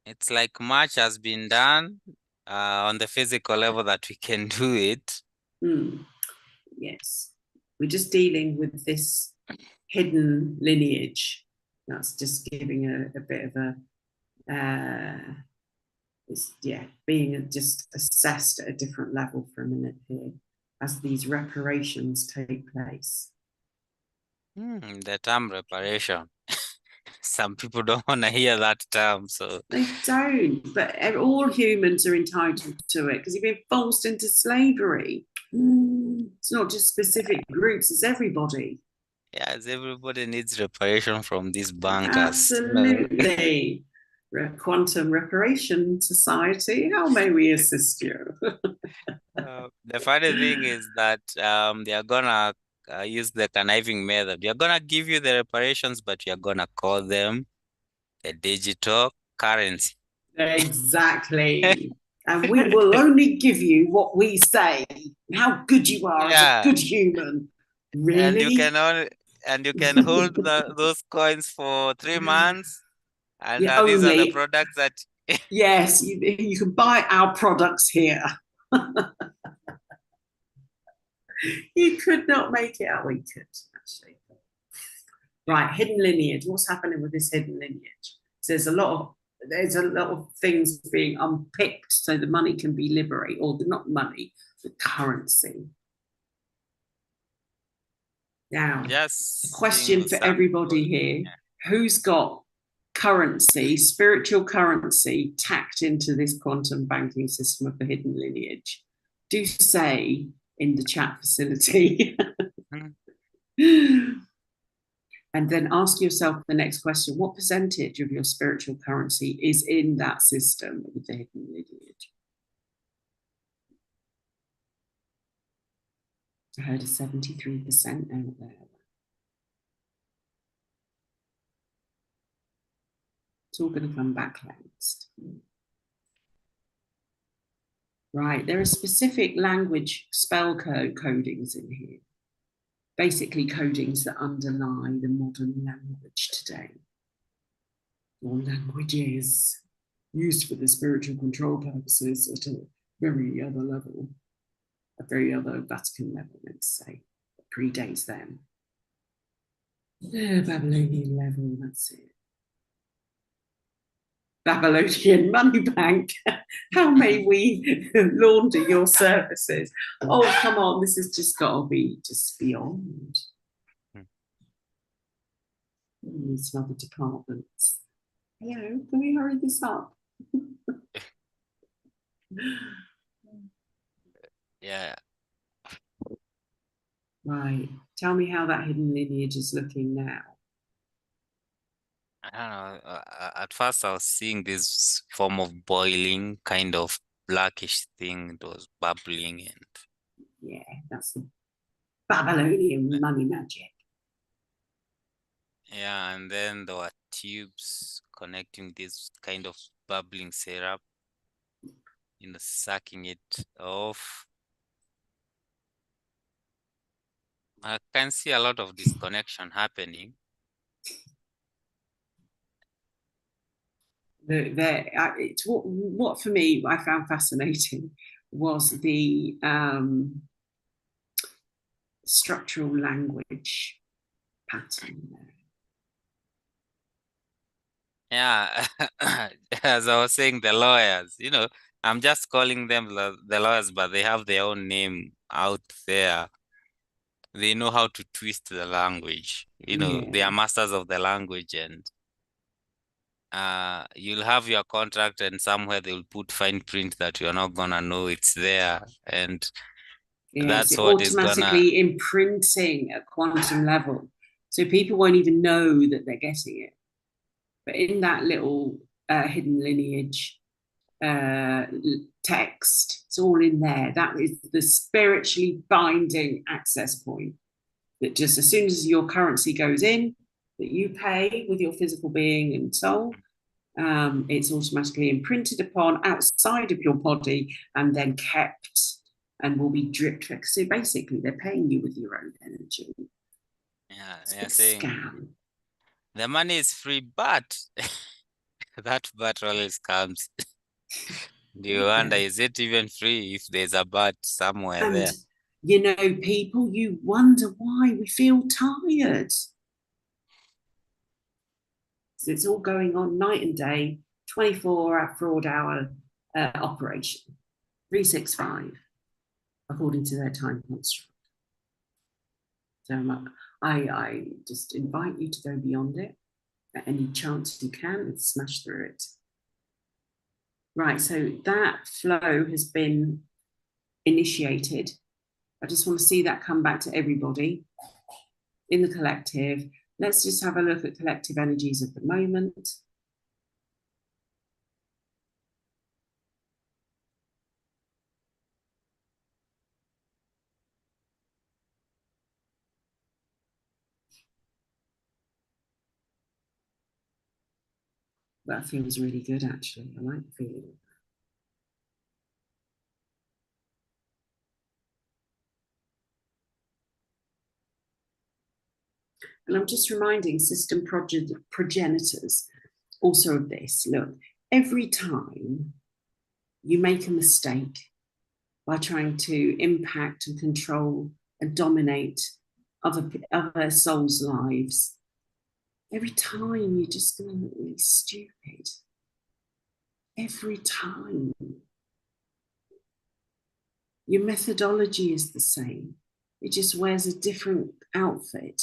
it's like much has been done on the physical level that we can do it. Yes. We're just dealing with this hidden lineage. That's just giving a bit of a being just assessed at a different level for a minute here as these reparations take place. The term reparation. Some people don't want to hear that term, so they don't. But all humans are entitled to it because you've been forced into slavery. It's not just specific groups; it's everybody. Yes, everybody needs reparation from these bankers. Absolutely. Quantum Reparation Society, how may we assist you? The funny thing is that they are gonna use the conniving method. They're gonna give you the reparations, but you're gonna call them a digital currency. Exactly. And we will only give you what we say. How good you are as a good human. Really? And you can hold those coins for 3 months. And these are the products that yes, you can buy our products here. You could not make it out. We could, actually. Right, hidden lineage. What's happening with this hidden lineage? So there's a lot of things being unpicked so the money can be liberated, or not money, the currency. Now, a question for everybody here. Who's got currency, spiritual currency, tacked into this quantum banking system of the hidden lineage? Do say in the chat facility. And then ask yourself the next question. What percentage of your spiritual currency is in that system with the hidden lineage? I heard a 73% out there. It's all going to come back next. Right, there are specific language spell codings in here. Basically codings that underlie the modern language today. Or languages used for the spiritual control purposes at a very other level, a very other Vatican level, let's say, that predates them. The Babylonian level, that's it. Babylonian money bank. How may we launder your services? Oh, come on, this has just got to be just beyond. It's another department. Hello, can we hurry this up? Yeah. Right. Tell me how that hidden lineage is looking now. I don't know. At first, I was seeing this form of boiling, kind of blackish thing. It was bubbling, and yeah, that's the Babylonian money magic. Yeah, and then there were tubes connecting this kind of bubbling syrup, sucking it off. I can see a lot of disconnection happening. It's what for me I found fascinating was the structural language pattern there. Yeah, as I was saying, the lawyers, I'm just calling them the lawyers, but they have their own name out there. They know how to twist the language. They Yeah. are masters of the language, and you'll have your contract, and somewhere they'll put fine print that you're not gonna know it's there, and Yes, that's it what is gonna. automatically imprinting at quantum level. So people won't even know that they're getting it. But in that little hidden lineage text, it's all in there. That is the spiritually binding access point that just as soon as your currency goes in, that you pay with your physical being and soul, it's automatically imprinted upon outside of your body and then kept and will be dripped. So basically, they're paying you with your own energy. Yeah, It's a they're big saying scam. the money is free, but that but always comes. Do you wonder, Yeah. is it even free if there's a but somewhere And, there? people, you wonder why we feel tired. So it's all going on night and day, 24 fraud hour operation, 365, according to their time construct. So I just invite you to go beyond it at any chance you can and smash through it. Right, so that flow has been initiated. I just want to see that come back to everybody in the collective. Let's just have a look at collective energies at the moment. That feels really good, actually. I like the feeling. And I'm just reminding system progenitors also of this. Look, every time you make a mistake by trying to impact and control and dominate other souls' lives, every time you're just going to look really stupid. Every time. Your methodology is the same. It just wears a different outfit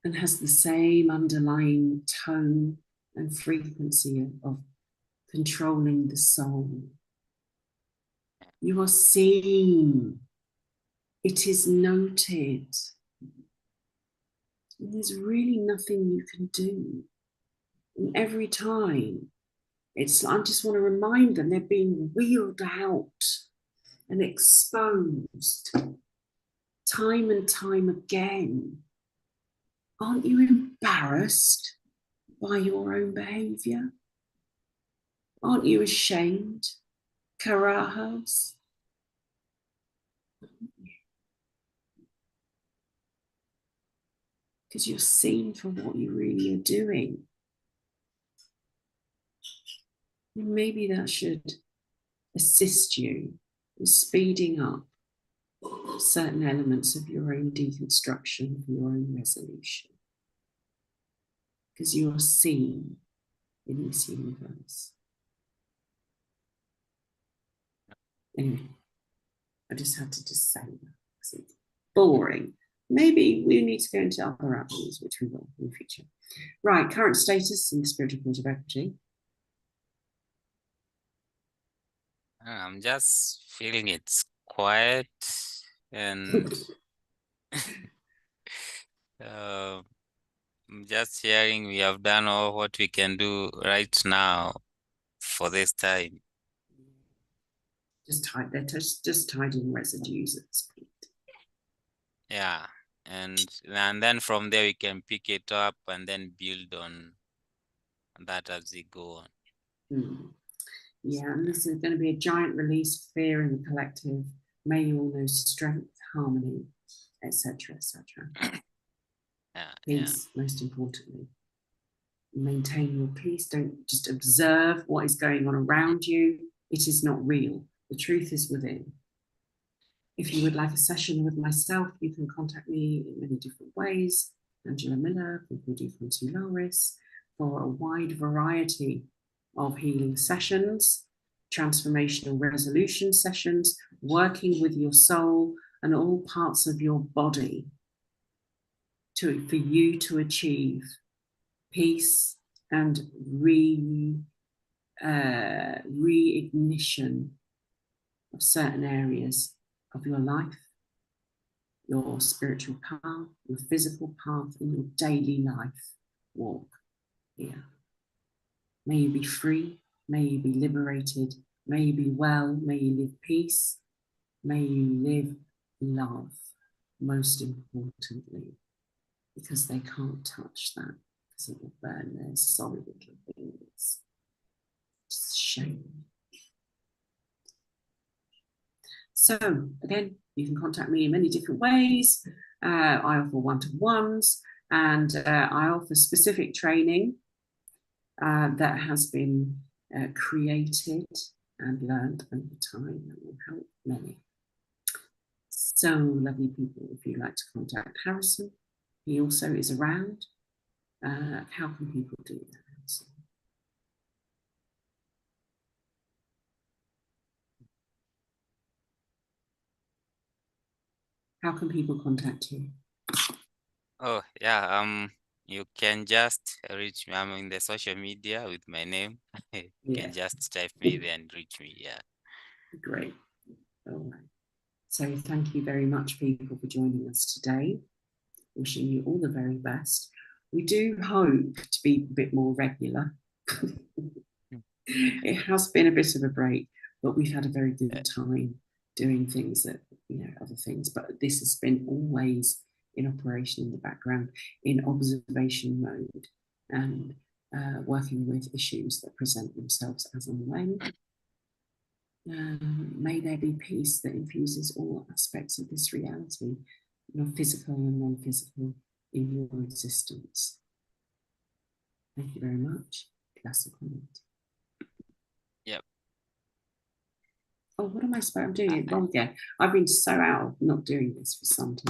and has the same underlying tone and frequency of controlling the soul. You are seen. It is noted. And there's really nothing you can do. And every time, I just want to remind them they're being wheeled out and exposed time and time again. Aren't you embarrassed by your own behavior? Aren't you ashamed, Karajas? Because you're seen for what you really are doing. And maybe that should assist you in speeding up certain elements of your own deconstruction, your own resolution. Because you are seen in this universe. Anyway, I just had to just say that because it's boring. Maybe we need to go into other avenues, which we will in the future. Right, current status in the spiritual point of equity. I'm just feeling it's quiet, and I'm just hearing we have done all what we can do right now for this time. They're just tied in residues at this point. Yeah. And then from there we can pick it up and then build on that as we go on. Yeah, and this is going to be a giant release of fear in the collective. May you all know strength, harmony, etc., etc. Peace, most importantly. Maintain your peace. Don't just observe what is going on around you. It is not real. The truth is within. If you would like a session with myself, you can contact me in many different ways. Angela Miller, people do from Solaris. for a wide variety of healing sessions, transformational resolution sessions, working with your soul and all parts of your body for you to achieve peace and reignition of certain areas of your life, your spiritual path, your physical path, and your daily life walk here. May you be free, may you be liberated, may you be well, may you live peace, may you live love, most importantly, because they can't touch that, because it will burn their solid little fingers. It's a shame. So again, you can contact me in many different ways. I offer one-to-ones, and I offer specific training that has been created and learned over time that will help many. So lovely people, if you'd like to contact Harrison, he also is around. How can people do that, Harrison? How can people contact you? Oh, yeah. You can just reach me. I'm in the social media with my name. You can just type me there and reach me. Yeah. Great. All right. So thank you very much, people, for joining us today. Wishing you all the very best. We do hope to be a bit more regular. It has been a bit of a break, but we've had a very good time doing things that, other things. But this has been always in operation in the background, in observation mode, and working with issues that present themselves as and when. May there be peace that infuses all aspects of this reality, physical and non-physical, in your existence. Thank you very much. Classical. Yep. Oh, what am I supposed to do? I'm doing it wrong again. I've been so out of not doing this for some time.